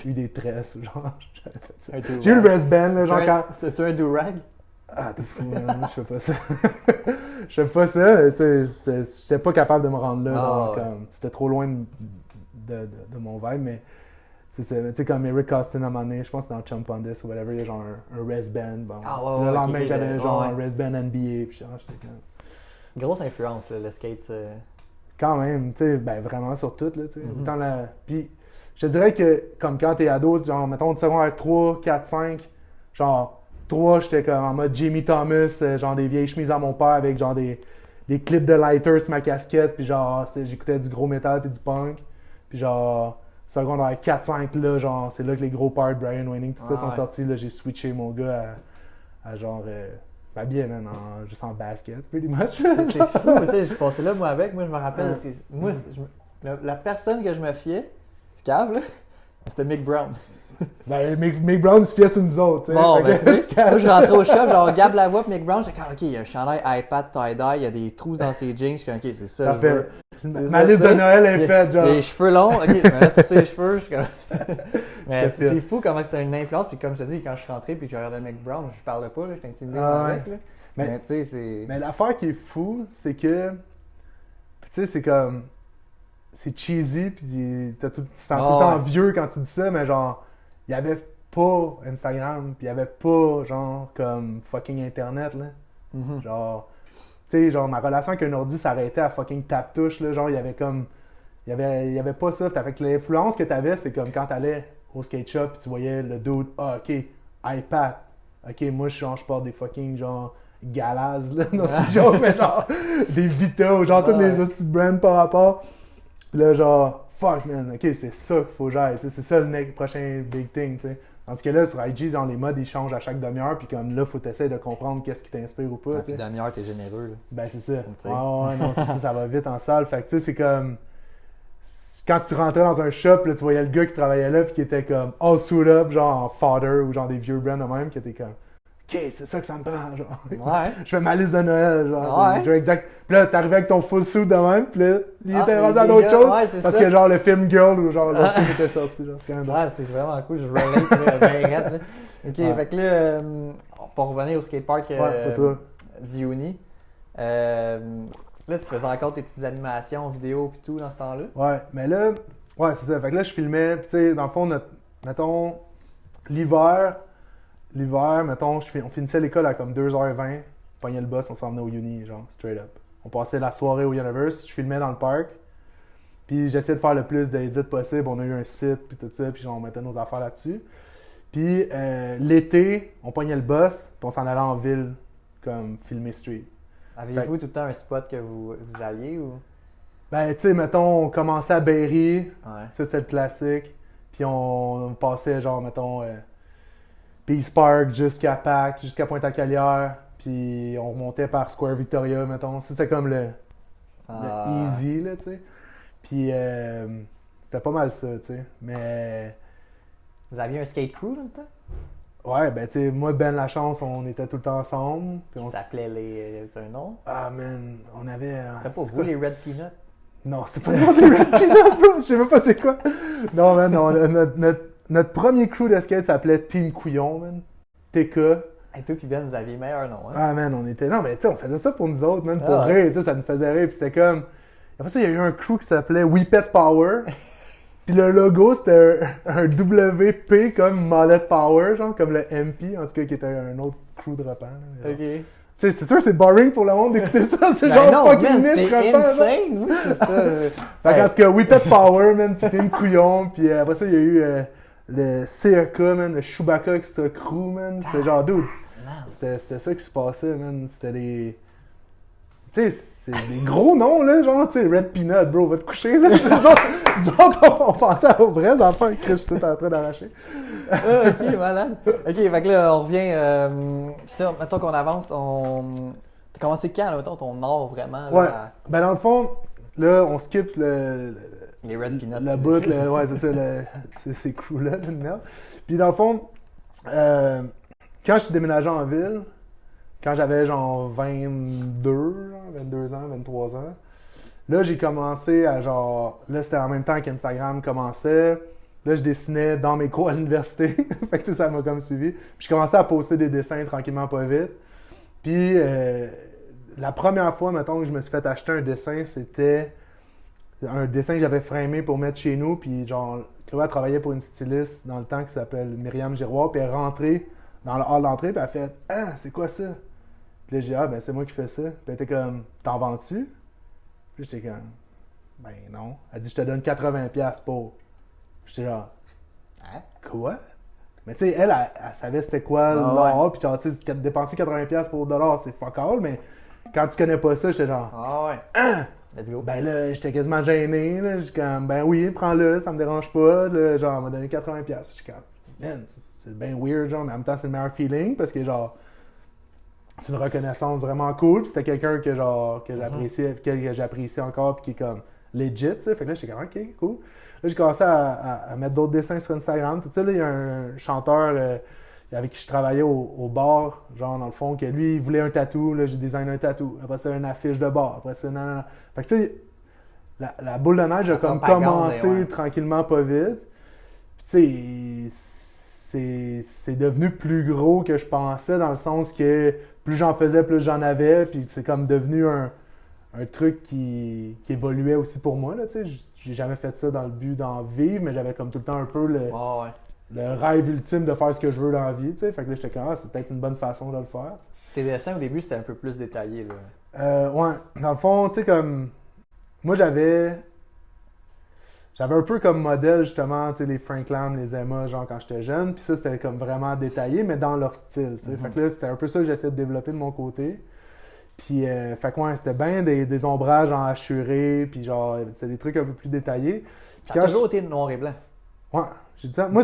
Eu des tresses ou genre. J'ai eu le wristband, là, genre quand. C'était-tu un do-rag? Ah, t'es fou, man. Moi, je fais pas ça. Je fais pas ça. J'étais pas capable de me rendre là. Donc, c'était trop loin de mon vibe, mais c'est ça. Tu sais, comme Eric Costin à un moment donné, je pense que dans Chump on This ou whatever, il y a genre un wristband. Bon. Le lendemain, j'avais genre un wristband NBA. Puis genre, j'étais comme. Grosse influence, là, le skate. Quand même, tu sais, ben vraiment sur tout, là, tu sais. Puis, je te dirais que, comme quand t'es ado, genre, mettons, du secondaire 3, 4, 5, genre, 3, j'étais comme en mode Jamie Thomas, genre des vieilles chemises à mon père avec genre des clips de lighter sur ma casquette, puis genre, j'écoutais du gros métal puis du punk. Puis genre, secondaire 4, 5, là, genre, c'est là que les gros parts, Brian Winning, tout ça sont sortis, là, j'ai switché mon gars à genre, m'habiller, man, juste en basket, pretty much. C'est fou, tu sais, je passais là, moi, avec, moi, je me rappelle, la personne que je me fiais, cave, là, c'était Mick Brown. Ben, Mick Brown se fiait sur nous autres, tu sais. Bon, ben, tu sais, moi, je rentrais au shop, genre, Gab la voix, puis Mick Brown, j'étais comme, OK, il y a un chandail iPad tie-dye, il y a des trous dans ses jeans, je suis comme, OK, c'est ça, je veux. Ma liste de Noël est faite, genre. Les cheveux longs, OK, je me laisse pousser les cheveux, je suis comme... Mais c'est fou comment c'est une influence, puis comme je te dis, quand je suis rentré, puis que je regardais Mick Brown, je parlais pas, là, j'étais intimidé avec, là. Mais tu sais, c'est... Mais l'affaire qui est fou, c'est que, tu sais, c'est comme... C'est cheesy, puis tu sens tout le temps vieux quand tu dis ça, mais genre, il y avait pas Instagram, puis il y avait pas, genre, comme fucking Internet, là. Genre, tu sais, genre, ma relation avec un ordi s'arrêtait à fucking tap-touche, là. Genre, il y avait comme. Il y avait pas ça. Fait que l'influence que t'avais, c'est comme quand t'allais au skate shop, puis tu voyais le dude, ok, iPad. Ok, moi, je porte des fucking, genre, Galaz, là. Non, c'est genre, mais genre, des Vita, genre, toutes les hosties de brands par rapport. Puis là, genre, fuck, man, ok, c'est ça qu'il faut que j'aille, c'est ça le prochain big thing, tu sais. Tandis que là, sur IG, genre, les modes, ils changent à chaque demi-heure, puis comme là, faut t'essayer de comprendre qu'est-ce qui t'inspire ou pas, tu sais. Demi-heure, t'es généreux, là. Ben, c'est ça. Ouais, non, ça va vite en salle. Fait que, tu sais, c'est comme... Quand tu rentrais dans un shop, là, tu voyais le gars qui travaillait là, puis qui était comme all suit up, genre en fodder, ou genre des vieux brands de même, qui était comme... OK, c'est ça que ça me prend, genre. Ouais. Je fais ma liste de Noël, genre. Je exact. Puis là, t'arrivais avec ton full suit de même, puis là, il était rendu à d'autres choses. Ouais, parce que genre, le film Girl ou genre, l'autre film était sorti, genre. C'est quand même ouais, c'est vraiment cool, je relate, bien raide, OK, fait que là, pour revenir au skatepark du Uni, là, tu faisais encore tes petites animations, vidéos pis tout dans ce temps-là? Ouais, mais là, ouais, c'est ça. Fait que là, je filmais, tu sais, dans le fond, mettons, l'hiver, mettons, on finissait l'école à comme 2h20, on pognait le bus, on s'en venait au Uni, genre, straight up. On passait la soirée au Universe, je filmais dans le parc, puis j'essayais de faire le plus d'édits possible. On a eu un site, puis tout ça, puis genre, on mettait nos affaires là-dessus. Puis l'été, on pognait le bus, puis on s'en allait en ville, comme filmer street. Aviez-vous tout le temps un spot que vous alliez ou? Ben, tu sais, mettons, on commençait à Berry, Ouais. ça c'était le classique. Puis on passait, genre, mettons, Peace Park jusqu'à Pâques, jusqu'à Pointe-à-Calière. Puis on remontait par Square Victoria, mettons. Ça, c'était comme le easy, là, tu sais. Puis c'était pas mal ça, tu sais. Mais Vous aviez un skate crew dans le temps? ouais, ben, tu sais, moi, Ben Lachance, on était tout le temps ensemble. Puis Ça on... s'appelait les. Y avait un nom? Ah, man, on avait. C'était pas c'est vous, quoi? les Red Peanuts? Non, c'est pas le nom des Red Peanuts, bro. Je sais même pas c'est quoi. Non, man, notre premier crew de skate s'appelait Team Couillon, man. TK. Et toi puis Ben, vous aviez le meilleur nom, hein? Ah, man, on était. Non, mais tu sais, on faisait ça pour nous autres, man, pour Ah ouais. rire, tu sais, ça nous faisait rire. Puis c'était comme. Après ça, il y a eu un crew qui s'appelait We Pet Power. Puis le logo, c'était un WP comme Mallet Power, genre, comme le MP, en tout cas, qui était un autre crew de repère. Là, Ok. tu sais, c'est sûr, c'est boring pour le monde d'écouter ça. C'est Ben genre non, fucking man, niche c'est repère. genre. insane! Oui, je trouve ça. Fait qu'en tout cas, We Pet Power, man, pis Team Couillon, puis après ça, il y a eu le CRK, man, le Chewbacca Extra Crew, man. C'était genre, dude, Man. c'était ça qui se passait, man. C'était des. Tu sais, c'est des gros noms, là, genre, tu sais, Red Peanut, bro, va te coucher, là. Nous autres, on pensait aux vrais enfants, que je suis tout en train d'arracher. Ah, ok, malade. Ok, fait que là, on revient. Ça, mettons qu'on avance, T'as commencé quand, là, mettons, ton art vraiment? Là, Ouais. Ben, dans le fond, là, on skip Les Red Peanuts. le bout, ouais, c'est ça, ces crews-là, de merde. Puis dans le fond, quand je suis déménagé en ville, quand j'avais genre 22 ans, 23 ans, là, j'ai commencé à genre. Là, c'était en même temps qu'Instagram commençait. Là, je dessinais dans mes cours à l'université. Fait que tu sais, ça m'a comme suivi. Puis je commençais à poster des dessins tranquillement, pas vite. Puis la première fois, mettons, que je me suis fait acheter un dessin, c'était un dessin que j'avais framé pour mettre chez nous. Puis genre, Chloé travaillait pour une styliste dans le temps qui s'appelle Myriam Giroir. Puis elle est rentrée dans le hall d'entrée. Puis elle a fait « Ah, c'est quoi ça? » Puis là, j'ai dit « Ah, ben c'est moi qui fais ça. » Puis elle était comme « T'en vends-tu? » Puis j'étais comme « Ben non. » Elle dit « Je te donne 80$ pour. » J'étais genre Hein? « Quoi? » Mais tu sais, elle savait c'était quoi l'art. Puis genre, tu sais, dépenser 80$ pour $, c'est fuck all. Mais quand tu connais pas ça, j'étais genre Ah ouais. Let's go. Ben là, j'étais quasiment gêné. Là. J'étais comme Ben oui, prends-le, ça me dérange pas. Là, genre, elle m'a donné 80$. J'étais comme Man, c'est bien weird, genre, mais en même temps, c'est le meilleur feeling parce que genre. C'est une reconnaissance vraiment cool. Puis c'était quelqu'un que genre que j'apprécie encore puis qui est comme legit, tu sais. Fait que là, j'étais comme OK, cool. Là, j'ai commencé à mettre d'autres dessins sur Instagram. Tout ça, là, il y a un chanteur avec qui je travaillais au bar, genre dans le fond, que lui, il voulait un tatou. Là, j'ai designé un tatou. Après ça, une affiche de bar. Après ça, non. Fait que tu sais, la boule de neige a comme commencé ouais. tranquillement, pas vite. Puis tu sais, c'est devenu plus gros que je pensais dans le sens que plus j'en faisais, plus j'en avais. Puis c'est comme devenu un truc qui évoluait aussi pour moi. Là, j'ai jamais fait ça dans le but d'en vivre, mais j'avais comme tout le temps un peu le rêve ultime de faire ce que je veux dans la vie. T'sais. Fait que là, j'étais comme, c'est peut-être une bonne façon de le faire. Tes dessins au début, c'était un peu plus détaillé. Là. Ouais. Dans le fond, tu sais, comme. Moi, j'avais un peu comme modèle, justement, tu sais, les Frank Lam, les Emma, genre quand j'étais jeune. Puis ça, c'était comme vraiment détaillé, mais dans leur style. Mm-hmm. Fait que là, c'était un peu ça que j'essayais de développer de mon côté. Puis, fait que ouais, c'était bien des ombrages en hachuré, puis genre, c'était des trucs un peu plus détaillés. Ça a toujours été noir et blanc. Ouais. Moi,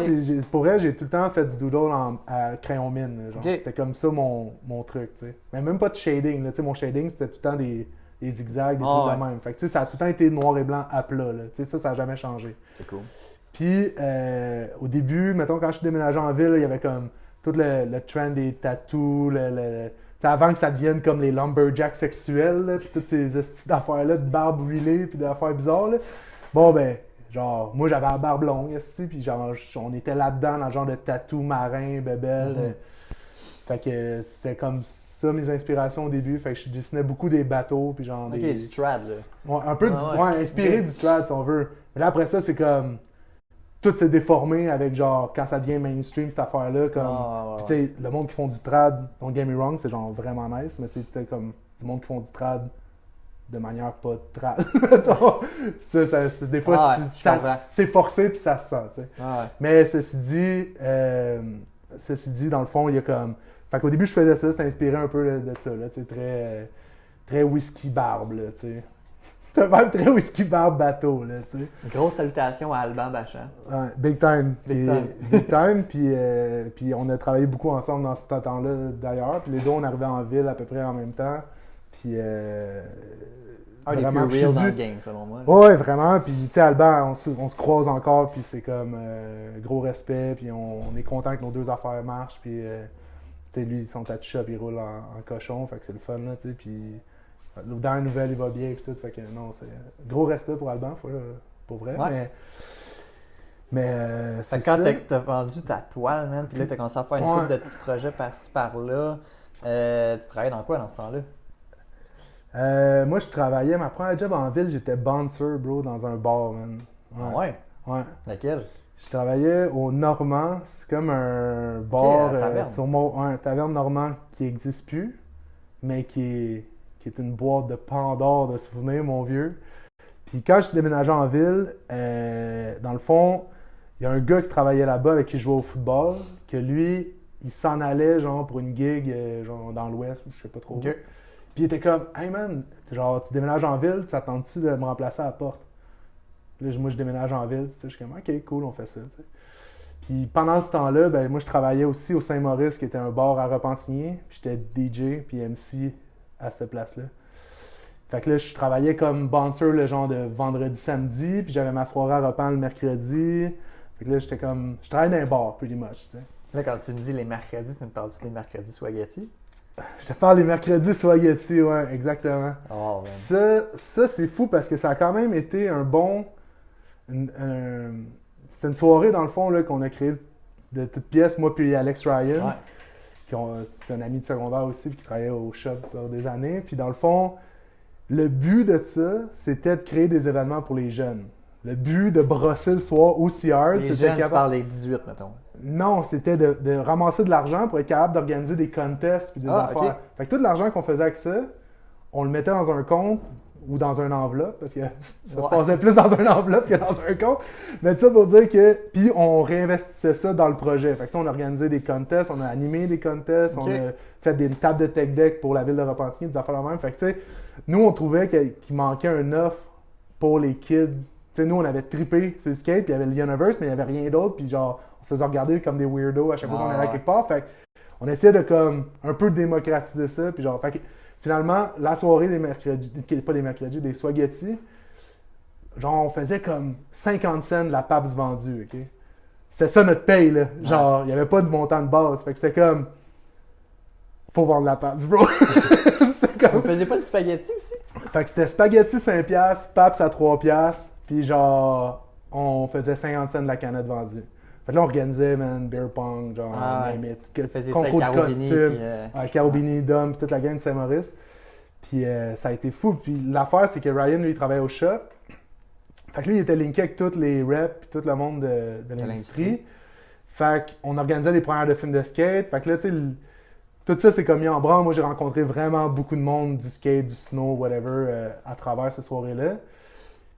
pour vrai, j'ai tout le temps fait du doodle à crayon mine. Genre. C'était comme ça mon truc, tu sais. Mais même pas de shading, là. Tu sais, mon shading, c'était tout le temps des zigzags, des trucs de même. Fait que, tu sais, ça a tout le temps été noir et blanc à plat, là. Tu sais, ça n'a jamais changé. C'est cool. Puis, au début, mettons, quand je suis déménagé en ville, il y avait comme tout le trend des tattoos, avant que ça devienne comme les lumberjacks sexuels, là, puis toutes ces petites affaires-là de barbe huilée, puis d'affaires bizarres, là. Bon, ben, genre, moi, j'avais la barbe longue, puis genre, on était là-dedans, dans le genre de tatou marin, bébelle. Mm-hmm. Fait que c'était comme ça, mes inspirations au début. Fait que je dessinais beaucoup des bateaux, puis genre des... du trad, là. Ouais, un peu inspiré du trad, si on veut. Mais là, après ça, c'est comme... Tout s'est déformé avec genre quand ça devient mainstream cette affaire-là comme puis tu sais le monde qui font du trad, don't get me wrong, c'est genre vraiment nice, mais tu sais t'as comme du monde qui font du trad de manière pas trad. ça des fois c'est forcé puis ça se sent, tu sais. Mais ceci dit dans le fond, il y a comme fait qu'au début je faisais ça, c'était inspiré un peu de ça là, tu sais très whisky barbe là, tu sais. C'est un vibe très whisky bar bateau, là, tu sais. Grosse salutation à Alban Bachand. Ouais, big time. Big time. Big time, puis on a travaillé beaucoup ensemble dans ce temps-là, d'ailleurs. Puis les deux, on arrivait en ville à peu près en même temps. Puis Un des vraiment, plus real dans le game, selon moi. Ouais, vraiment. Puis, tu sais, Alban, on se croise encore, puis c'est comme gros respect, puis on est content que nos deux affaires marchent, puis, tu sais, lui, son tattoo shop, il roule en cochon, fait que c'est le fun, là, tu sais, puis dans la nouvelle, il va bien, puis tout, fait que non, c'est gros respect pour Alban, pour vrai, Ouais. mais Fait c'est que quand ça. t'as vendu ta toile, man, puis là, t'as commencé à faire une Ouais. couple de petits projets par-ci, par-là, tu travaillais dans quoi dans ce temps-là? Moi, je travaillais, ma première job en ville, j'étais bouncer, bro, dans un bar, man. Ah ouais? Ouais. Laquelle? Je travaillais au Normand, c'est comme un bar, taverne. un taverne Normand qui n'existe plus, mais qui est une boîte de Pandore de souvenirs, mon vieux. Puis quand je suis déménagé en ville, dans le fond, il y a un gars qui travaillait là-bas avec qui je jouais au football, que lui, il s'en allait genre pour une gig genre dans l'Ouest, je sais pas trop. Ok. Puis il était comme, hey man, genre tu déménages en ville, ça tente-tu de me remplacer à la porte? Là, moi, je déménage en ville, tu sais, je suis comme, ok, cool, on fait ça, tu sais. Puis pendant ce temps-là, ben, moi, je travaillais aussi au Saint-Maurice, qui était un bar à Repentigny. Puis j'étais DJ, puis MC à cette place-là. Fait que là, je travaillais comme bouncer le genre de vendredi-samedi, puis j'avais ma soirée à Repens le mercredi. Fait que là, j'étais comme, je travaillais dans un bar, pretty much, tu sais. Là, quand tu me dis les mercredis, tu me parles-tu des mercredis spaghetti? Je te parle les mercredis spaghetti, ouais, exactement. Oh, man. Puis ça c'est fou parce que ça a quand même été un bon... C'est une soirée, dans le fond, là, qu'on a créée de toutes pièces, moi puis Alex Ryan. Ouais. C'est un ami de secondaire aussi, puis qui travaillait au shop pendant des années. Puis dans le fond, le but de ça, c'était de créer des événements pour les jeunes. Le but de brosser le soir aussi hard, Les c'était jeunes, tu parles des 18, mettons. Non, c'était de ramasser de l'argent pour être capable d'organiser des contests puis des affaires. Ok. Fait que tout l'argent qu'on faisait avec ça, on le mettait dans un compte ou dans une enveloppe, parce que ça se passait plus dans une enveloppe que dans un compte. Mais tout ça pour dire que... Puis on réinvestissait ça dans le projet. Fait que on a organisé des contests, on a animé des contests, Ok. on a fait des tables de tech deck pour la ville de Repentigny, des affaires de même. Fait que tu sais, nous on trouvait qu'il manquait un offre pour les kids. Tu sais, nous on avait trippé sur le skate, puis il y avait le Universe, mais il n'y avait rien d'autre. Puis genre, on se faisait regarder comme des weirdos à chaque fois qu'on allait ouais. quelque part. Fait on essayait de comme un peu démocratiser ça. Puis genre, fait que, finalement, la soirée des mercredis, pas des mercredis, des spaghettis, genre on faisait comme 50 cents de la PAPS vendue, ok? C'était ça notre paye, là. Genre, il n'y avait pas de montant de base. Fait que c'était comme, faut vendre la PAPS, bro. C'était Vous comme... faisiez pas du spaghetti aussi? Fait que c'était spaghetti 5$, PAPS à 3$, puis genre, on faisait 50 cents de la canette vendue. Fait que là, on organisait, man, beer pong, genre, name it, Vous faisiez ça avec concours de Carobini, costumes. puis, Ouais, Carobini, Dom, puis toute la gang de Saint-Maurice. Puis ça a été fou. Puis l'affaire, c'est que Ryan, lui, il travaillait au shop. Fait que lui, il était linké avec tous les reps puis tout le monde de l'industrie. Fait qu'on organisait des premières de films de skate. Fait que là, tu sais, tout ça, c'est comme mis en branle. Moi, j'ai rencontré vraiment beaucoup de monde du skate, du snow, whatever, à travers ces soirées-là.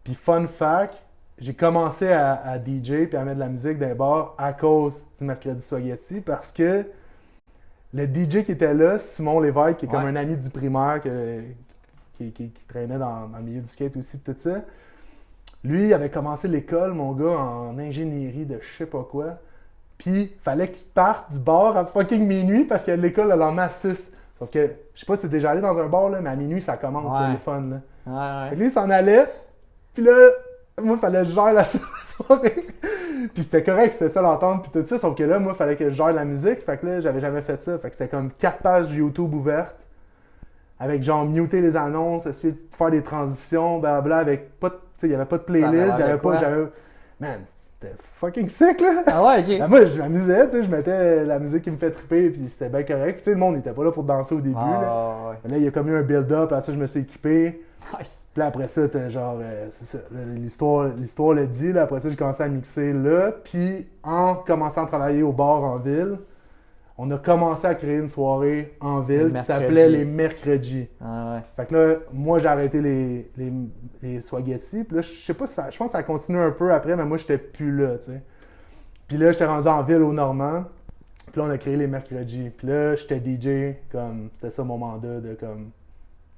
Puis fun fact, j'ai commencé à DJ puis à mettre de la musique dans les bars à cause du Mercredi Spaghetti parce que le DJ qui était là, Simon Lévesque, qui est comme un ami du primaire qui traînait dans le milieu du skate aussi, tout ça, lui, il avait commencé l'école, mon gars, en ingénierie de je sais pas quoi. Puis, fallait qu'il parte du bar à fucking minuit parce qu'il y a l'école le lendemain à 6. Sauf que, je sais pas si t'es déjà allé dans un bar, là, mais à minuit, ça commence, c'est le fun. Là. Ouais. Fait que lui, il s'en allait. Puis là, moi, il fallait que je gère la soirée. Puis c'était correct, c'était ça l'entente, puis tout ça. Sauf que là, moi, il fallait que je gère la musique. Fait que là, j'avais jamais fait ça. Fait que c'était comme 4 pages YouTube ouvertes. Avec genre muter les annonces, essayer de faire des transitions, blablabla, avec pas de. Tu sais, il n'y avait pas de playlist, Man, c'était fucking sick, là! Ah ouais, ok. Ben, moi, je m'amusais, tu sais, je mettais la musique qui me fait triper, puis c'était bien correct. Tu sais, le monde n'était pas là pour danser au début, là. Ouais. Mais là, il y a comme eu un build-up, après ça, je me suis équipé. Nice. Puis là, après ça, t'as genre, c'est ça, l'histoire le dit, là. Après ça, j'ai commencé à mixer là. Puis, en commençant à travailler au bar en ville, on a commencé à créer une soirée en ville qui s'appelait les mercredis. Ah ouais. Fait que là, moi, j'ai arrêté les spaghettis. Puis là, je sais pas, je pense que ça a continué un peu après, mais moi, j'étais plus là, tu sais. Puis là, j'étais rendu en ville au Normand. Puis là, on a créé les mercredis. Puis là, j'étais DJ, comme, c'était ça mon mandat de comme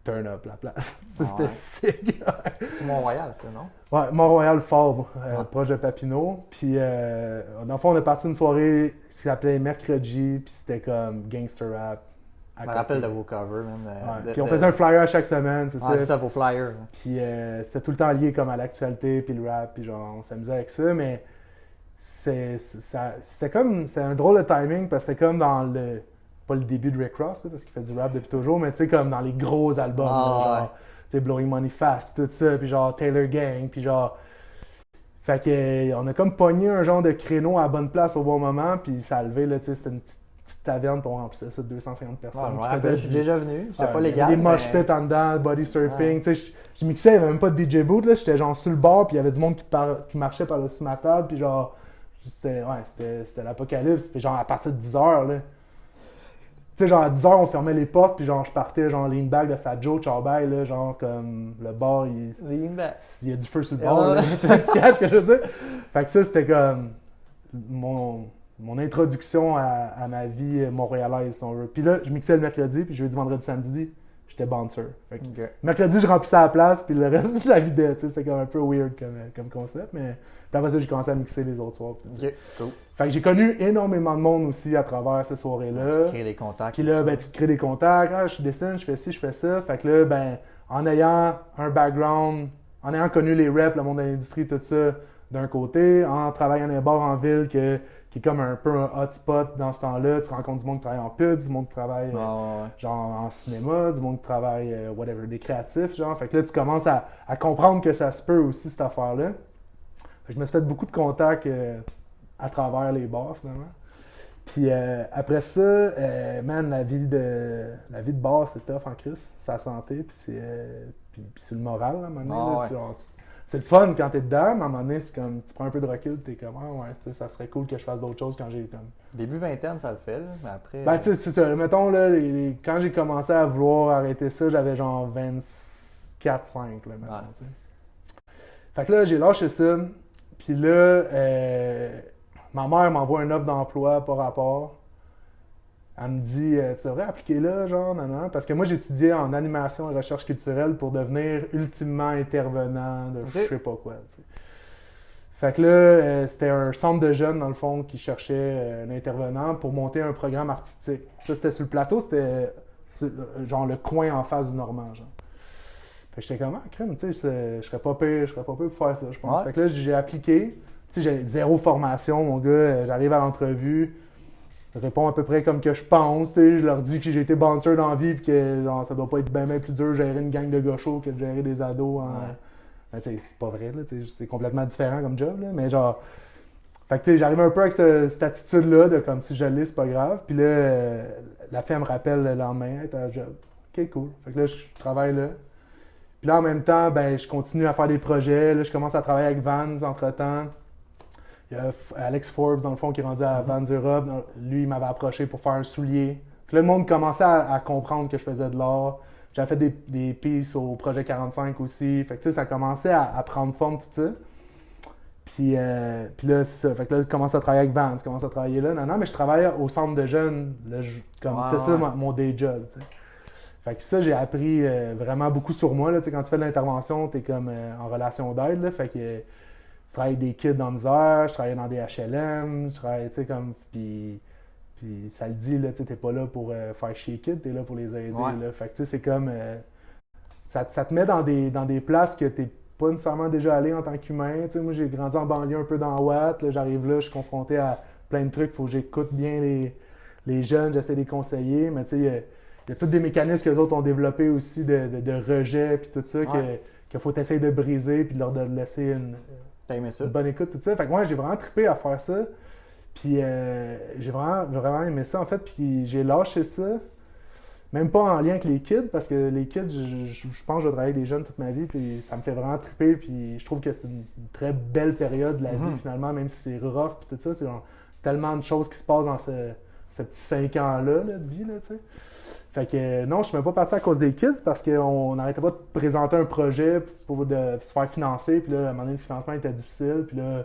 turn up la place. Ça, Ouais. c'était sick. C'est Mont-Royal, ça, non? Ouais, Mont-Royal-Fort, Ouais. proche de Papineau. Puis, dans le fond, on est parti une soirée qui s'appelait Mercredi, puis c'était comme gangster rap. Je me rappelle de vos covers, même. Ouais. Puis on faisait un flyer à chaque semaine, c'est Ouais, c'est ça. ça, vos flyers. Puis c'était tout le temps lié comme à l'actualité, puis le rap, puis genre, on s'amusait avec ça, mais c'était un drôle de timing, parce que c'était comme dans pas le début de Rick Ross, là, parce qu'il fait du rap depuis toujours, mais c'est comme dans les gros albums, là, Ah, genre, tu sais, Blowing Money Fast, tout ça, puis genre Taylor Gang, puis genre... Fait que on a comme pogné un genre de créneau à la bonne place au bon moment, puis ça a levé, là, tu sais, c'était une petite taverne, puis on remplissait ça de 250 personnes. Ouais, je me qui rappelle, faisaient je suis du- déjà venu. C'était pas Ouais, légal. Il y avait des mosh mais- pits en dedans, body surfing. Ouais. Tu sais, je mixais, il n'y avait même pas de DJ boot. Là. J'étais genre sur le bord, puis il y avait du monde qui marchait par-dessus ma table. Puis genre, c'était l'apocalypse. Puis genre, à partir de 10h, là. Tu sais, genre à 10h, on fermait les portes. Puis genre, je partais, genre, lean back de Fat Joe, ciao bye, là. Genre, comme le bar, Lean back. il y a du feu sur le bord, là. Tu catches ce que je veux dire? Fait que ça, c'était comme mon introduction à ma vie montréalaise, si on veut. Puis là, je mixais le mercredi, puis jeudi, vendredi, samedi, j'étais bouncer. Fait que Ok. mercredi, je remplissais la place, puis le reste, je la vidais. Tu sais, c'était comme un peu weird comme concept, mais puis après ça, j'ai commencé à mixer les autres soirs. Puis tout ça. Ok, cool. Fait que j'ai connu énormément de monde aussi à travers ces Tu soirées-là. crées des contacts. Puis là, ben, tu te crées des contacts. Ah, je dessine, je fais ci, je fais ça. Fait que là, ben, en ayant un background, en ayant connu les reps, le monde de l'industrie, tout ça, d'un côté, en travaillant dans les bars en ville, qui est comme un peu un hotspot dans ce temps-là, tu rencontres du monde qui travaille en pub, du monde qui travaille Ah, ouais. genre en cinéma, du monde qui travaille, whatever, des créatifs, genre. Fait que là, tu commences à comprendre que ça se peut aussi, cette affaire-là. Fait que je me suis fait beaucoup de contacts à travers les bars, finalement. Puis après ça, man, la vie de bar, c'est tough en crise. C'est la santé, puis c'est le moral, là, à un moment donné, Ah, là, ouais. c'est le fun quand t'es dedans, mais à un moment donné, c'est comme, tu prends un peu de recul, t'es comme, ah ouais, tu sais, ça serait cool que je fasse d'autres choses quand j'ai comme... Début vingtaine, ça le fait, là, mais après. Ben, tu sais, c'est ça. Mettons, là, quand j'ai commencé à vouloir arrêter ça, j'avais genre 24-5, là, mettons, Ouais. tu sais. Fait que là, j'ai lâché ça. Puis là, ma mère m'envoie une offre d'emploi par rapport. Elle me dit, tu devrais appliquer là, genre, non. Parce que moi, j'étudiais en animation et recherche culturelle pour devenir ultimement intervenant de Ok. je sais pas quoi, tu sais. Fait que là, c'était un centre de jeunes, dans le fond, qui cherchait un intervenant pour monter un programme artistique. Ça, c'était sur le plateau, c'était genre le coin en face du Normand, genre. Fait que j'étais comme, ah, crème, tu sais, je serais pas pire pour faire ça, je pense. Ouais. Fait que là, j'ai appliqué. Tu sais, j'ai zéro formation, mon gars. J'arrive à l'entrevue, je réponds à peu près comme que je pense, tu sais. Je leur dis que j'ai été bouncer dans la vie, puis que genre, ça doit pas être bien plus dur de gérer une gang de gauchos que de gérer des ados en... Ouais. Ben, tu sais, c'est pas vrai, là, tu sais, c'est complètement différent comme job, là, mais genre... Fait que, tu sais, j'arrive un peu avec cette attitude-là, de comme si je l'ai, c'est pas grave. Puis là, la fille elle me rappelle le lendemain, hey, t'as un job. Ok, cool. Fait que là, je travaille là. Puis là, en même temps, ben, je continue à faire des projets. Là, je commence à travailler avec Vans entre-temps. Il y a Alex Forbes, dans le fond, qui est rendu à Vans Europe. Lui, il m'avait approché pour faire un soulier. Puis là, le monde commençait à comprendre que je faisais de l'art. J'avais fait des pieces au projet 45 aussi. Fait que, tu sais, ça commençait à prendre forme, tout ça. Puis là, c'est ça. Fait que là, je commence à travailler avec Vans, je commence à travailler là. Non, mais je travaille au centre de jeunes. Là, comme, Ouais, c'est ça ouais. mon day job, tu sais. Fait que ça, j'ai appris vraiment beaucoup sur moi. Là. Tu sais, quand tu fais de l'intervention, tu es comme en relation d'aide. Là. Fait que tu travailles avec des kids dans misère, je travaille dans des HLM, je travaille, tu sais, comme. Puis ça le dit, là, tu n'es pas là pour faire chier les kids, tu es là pour les aider. Ouais. Là. Fait que tu sais, c'est comme. Ça te met dans des places que tu pas nécessairement déjà allé en tant qu'humain. Tu sais, moi, j'ai grandi en banlieue un peu dans Watt. Là, j'arrive là, je suis confronté à plein de trucs. Il faut que j'écoute bien les jeunes, j'essaie de les conseiller. Mais tu sais, il y a tous des mécanismes que les autres ont développés aussi de rejet puis tout ça Ouais. qu'il faut essayer de briser puis de leur laisser T'as aimé ça? une bonne écoute, tout ça. Fait que moi, j'ai vraiment trippé à faire ça. Puis j'ai vraiment aimé ça, en fait. Puis j'ai lâché ça. Même pas en lien avec les kids, parce que les kids, je pense que je vais travailler avec des jeunes toute ma vie, puis ça me fait vraiment tripper, puis je trouve que c'est une très belle période de la vie, finalement, même si c'est rough, puis tout ça. C'est genre tellement de choses qui se passent dans ce petit 5 ans-là là, de vie, là, tu sais. Fait que non, je suis même pas parti à cause des kids, parce qu'on n'arrêtait pas de présenter un projet pour se faire financer, puis là, à un moment donné, le financement était difficile, puis là,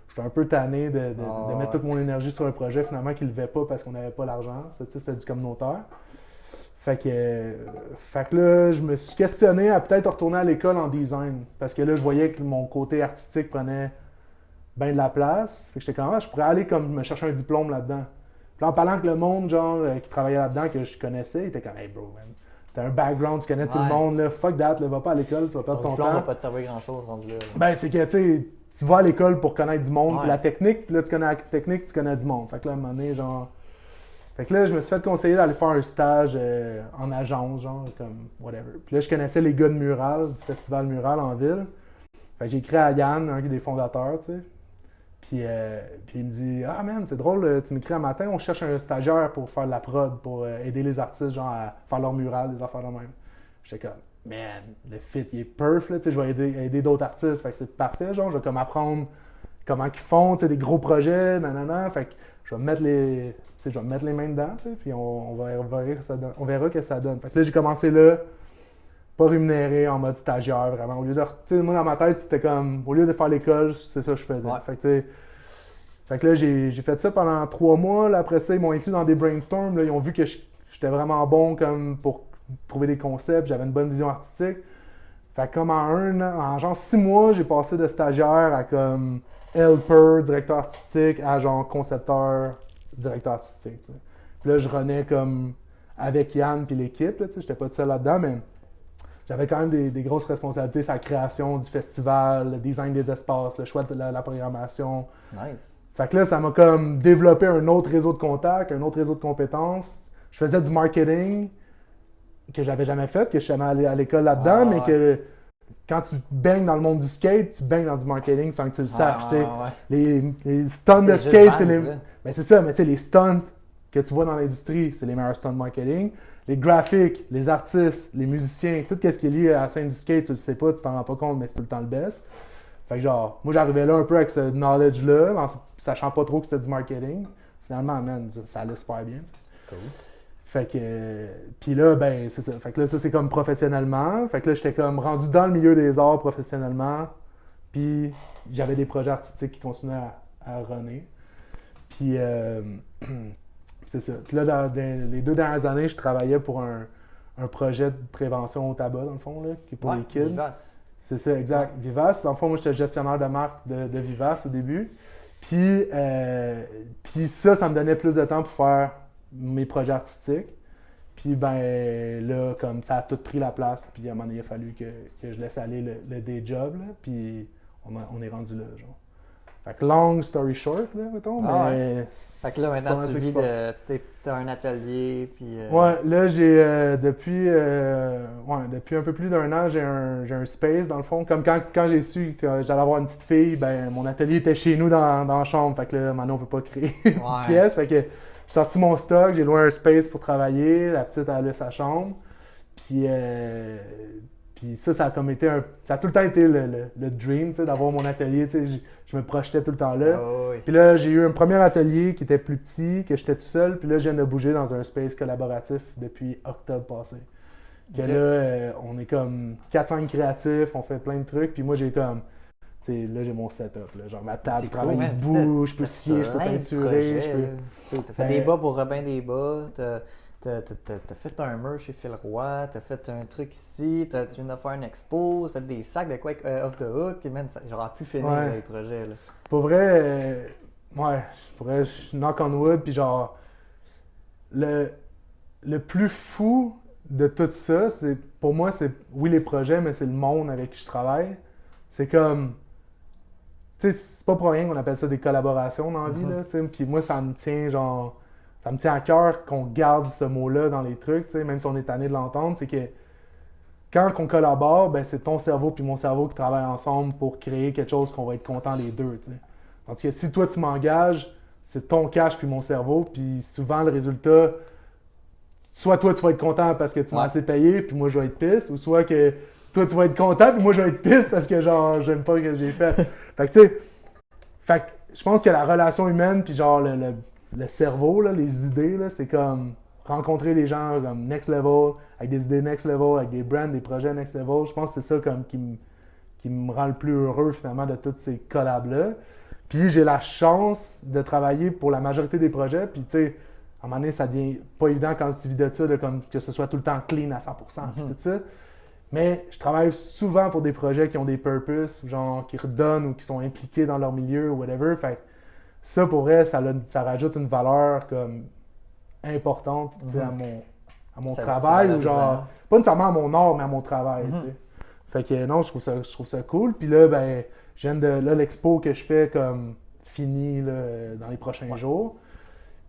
j'étais un peu tanné de mettre toute mon énergie sur un projet, finalement, qui ne levait pas parce qu'on n'avait pas l'argent. Ça, tu sais, c'était du communautaire. Fait que là, je me suis questionné à peut-être retourner à l'école en design. Parce que là, je voyais que mon côté artistique prenait bien de la place. Fait que j'étais comme, je pourrais aller comme me chercher un diplôme là-dedans. Puis en parlant avec le monde, genre, qui travaillait là-dedans, que je connaissais, il était comme, hey bro, man, t'as un background, tu connais tout le monde, là, fuck that, là, va pas à l'école, tu vas perdre ton diplôme temps. va pas te servir grand-chose rendu là. Ben, c'est que, tu sais, tu vas à l'école pour connaître du monde, la technique, puis là, tu connais la technique, tu connais du monde. Fait que là, à un moment donné, genre. Fait que là, je me suis fait conseiller d'aller faire un stage en agence, genre, comme, whatever. Puis là, je connaissais les gars de Mural, du festival Mural en ville. Fait que j'ai écrit à Yann, un des fondateurs, tu sais. Puis il me dit, ah man, c'est drôle, tu m'écris un matin, on cherche un stagiaire pour faire de la prod, pour aider les artistes, genre, à faire leur mural, des affaires de même. J'étais comme, man, le fit, il est perf, là, tu sais, je vais aider d'autres artistes, fait que c'est parfait, genre, je vais comme apprendre comment ils font, tu sais, des gros projets, nanana, fait que je vais me mettre les, tu sais, je vais me mettre les mains dedans, tu sais, puis on verra que ça donne. Fait que là, j'ai commencé là, pas rémunéré, en mode stagiaire, vraiment. Au lieu de, tu sais, moi, dans ma tête, c'était comme, au lieu de faire l'école, c'est ça que je faisais. Ouais. Fait que, tu sais, fait que là, j'ai fait ça pendant 3 mois. Là, après ça, ils m'ont inclus dans des brainstorms. Là, ils ont vu que j'étais vraiment bon comme pour trouver des concepts. J'avais une bonne vision artistique. Fait que comme en genre 6 mois, j'ai passé de stagiaire à comme helper, directeur artistique, à genre concepteur, directeur artistique. T'sais. Puis là, je renais comme avec Yann puis l'équipe. J'étais pas tout seul là-dedans, mais j'avais quand même des grosses responsabilités sur la création du festival, le design des espaces, le choix de la programmation. Nice. Fait que là, ça m'a comme développé un autre réseau de contacts, un autre réseau de compétences. Je faisais du marketing que j'avais jamais fait, que je suis allé à l'école là-dedans, mais que quand tu baignes dans le monde du skate, tu baignes dans du marketing sans que tu le saches. Les stunts de skate, c'est les... Ben, c'est ça, mais tu sais, les stunts que tu vois dans l'industrie, c'est les meilleurs stunts de marketing. Les graphiques, les artistes, les musiciens, tout ce qui est lié à la scène du skate, tu le sais pas, tu t'en rends pas compte, mais c'est tout le temps le best. Fait que genre, moi j'arrivais là un peu avec ce knowledge-là, en sachant pas trop que c'était du marketing. Finalement, man, ça allait super bien. T'sais. Cool. Fait que, puis là, ben, c'est ça. Fait que là, ça c'est comme professionnellement. Fait que là, j'étais comme rendu dans le milieu des arts professionnellement. Puis j'avais des projets artistiques qui continuaient à runner. Puis c'est ça. Puis là, dans les 2 dernières années, je travaillais pour un projet de prévention au tabac, dans le fond, là, qui est pour les kids. Vivace. C'est ça, exact. Vivace. Dans le fond, moi, j'étais gestionnaire de marque de Vivace au début. Puis ça me donnait plus de temps pour faire mes projets artistiques. Puis ben là, comme ça a tout pris la place, puis à un moment donné, il a fallu que je laisse aller le day job, là, puis on est rendu là, genre. Fait que long story short, là, mettons, mais... Fait que là, maintenant, tu vis t'as un atelier, puis... Ouais, là, j'ai, depuis un peu plus d'1 an, j'ai un space, dans le fond. Comme quand j'ai su que j'allais avoir une petite fille, ben mon atelier était chez nous dans la chambre, fait que là, maintenant, on peut pas créer une pièce, fait que j'ai sorti mon stock, j'ai loué un space pour travailler, la petite, elle a sa chambre, puis ça a comme été ça a tout le temps été le dream, tu sais, d'avoir mon atelier, tu sais, je me projetais tout le temps là. Oh, oui. Puis là, j'ai eu un premier atelier qui était plus petit, que j'étais tout seul, puis là, je viens de bouger dans un space collaboratif depuis octobre passé. Que là, on est comme 4-5 créatifs, on fait plein de trucs, puis moi, j'ai comme, tu sais, là, j'ai mon setup, là, genre ma table, je travaille debout, je peux scier, je peux peinturer, T'as fait des bas pour Robin des bas, t'as fait un merch chez Phil Roy, t'as fait un truc ici, tu viens de faire une expo, t'as fait des sacs de quoi off the hook, et man, j'aurais pu finir les projets, là. Pour vrai, je knock on wood, puis genre, le plus fou de tout ça, pour moi, c'est, oui, les projets, mais c'est le monde avec qui je travaille. C'est comme, tu sais, c'est pas pour rien qu'on appelle ça des collaborations dans la vie, là, tu sais, puis moi, ça me tient, genre, ça me tient à cœur qu'on garde ce mot-là dans les trucs, tu sais, même si on est tanné de l'entendre, c'est que quand on collabore, ben c'est ton cerveau puis mon cerveau qui travaillent ensemble pour créer quelque chose qu'on va être content les deux, tu sais. Tandis que si toi tu m'engages, c'est ton cash puis mon cerveau, puis souvent le résultat, soit toi tu vas être content parce que tu m'as assez payé puis moi je vais être pisse, ou soit que toi tu vas être content puis moi je vais être pisse parce que genre j'aime pas ce que j'ai fait. Fait que tu sais, je pense que la relation humaine puis genre le cerveau, là, les idées, là, c'est comme rencontrer des gens comme next level, avec des idées next level, avec des brands, des projets next level. Je pense que c'est ça comme qui me rend le plus heureux finalement de toutes ces collabs-là. Puis j'ai la chance de travailler pour la majorité des projets. Puis tu sais, un moment donné, ça devient pas évident quand tu vis de ça, comme que ce soit tout le temps clean à 100%, puis tout ça. Mais je travaille souvent pour des projets qui ont des purposes, genre qui redonnent ou qui sont impliqués dans leur milieu ou whatever. Fait que ça, pour vrai, ça rajoute une valeur comme importante à mon travail, ou genre, pas nécessairement à mon art, mais à mon travail, tu sais. Fait que non, je trouve ça cool. Puis là, ben, je viens de, là, l'expo que je fais comme fini là, dans les prochains jours.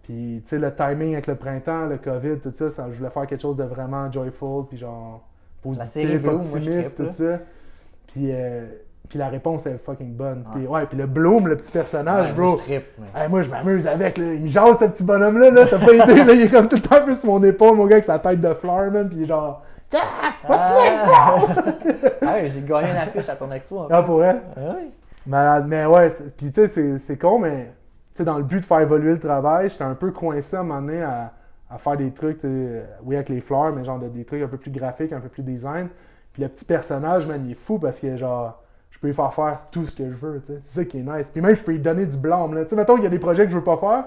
Puis, tu sais, le timing avec le printemps, le COVID, tout ça, je voulais faire quelque chose de vraiment joyful, puis genre positif, optimiste, tout ça. Puis la réponse est fucking bonne. Puis puis le Bloom, le petit personnage, bro. Moi, je m'amuse avec, là. Il me jase, ce petit bonhomme-là, là. T'as pas idée, là. Il est comme tout le temps un peu sur mon épaule, mon gars, avec sa tête de fleur, man. Puis genre, what's next, bro? J'ai gagné une affiche à ton expo. Pour vrai? Oui. Malade. Mais ouais, puis tu sais, c'est con, mais tu sais, dans le but de faire évoluer le travail, j'étais un peu coincé à un moment donné à faire des trucs, oui, avec les fleurs, mais genre des trucs un peu plus graphiques, un peu plus design. Puis le petit personnage, man, il est fou parce que genre, je peux lui faire tout ce que je veux, tu sais. C'est ça qui est nice. Puis même, je peux lui donner du blâme, là. Tu sais, mettons qu'il y a des projets que je veux pas faire,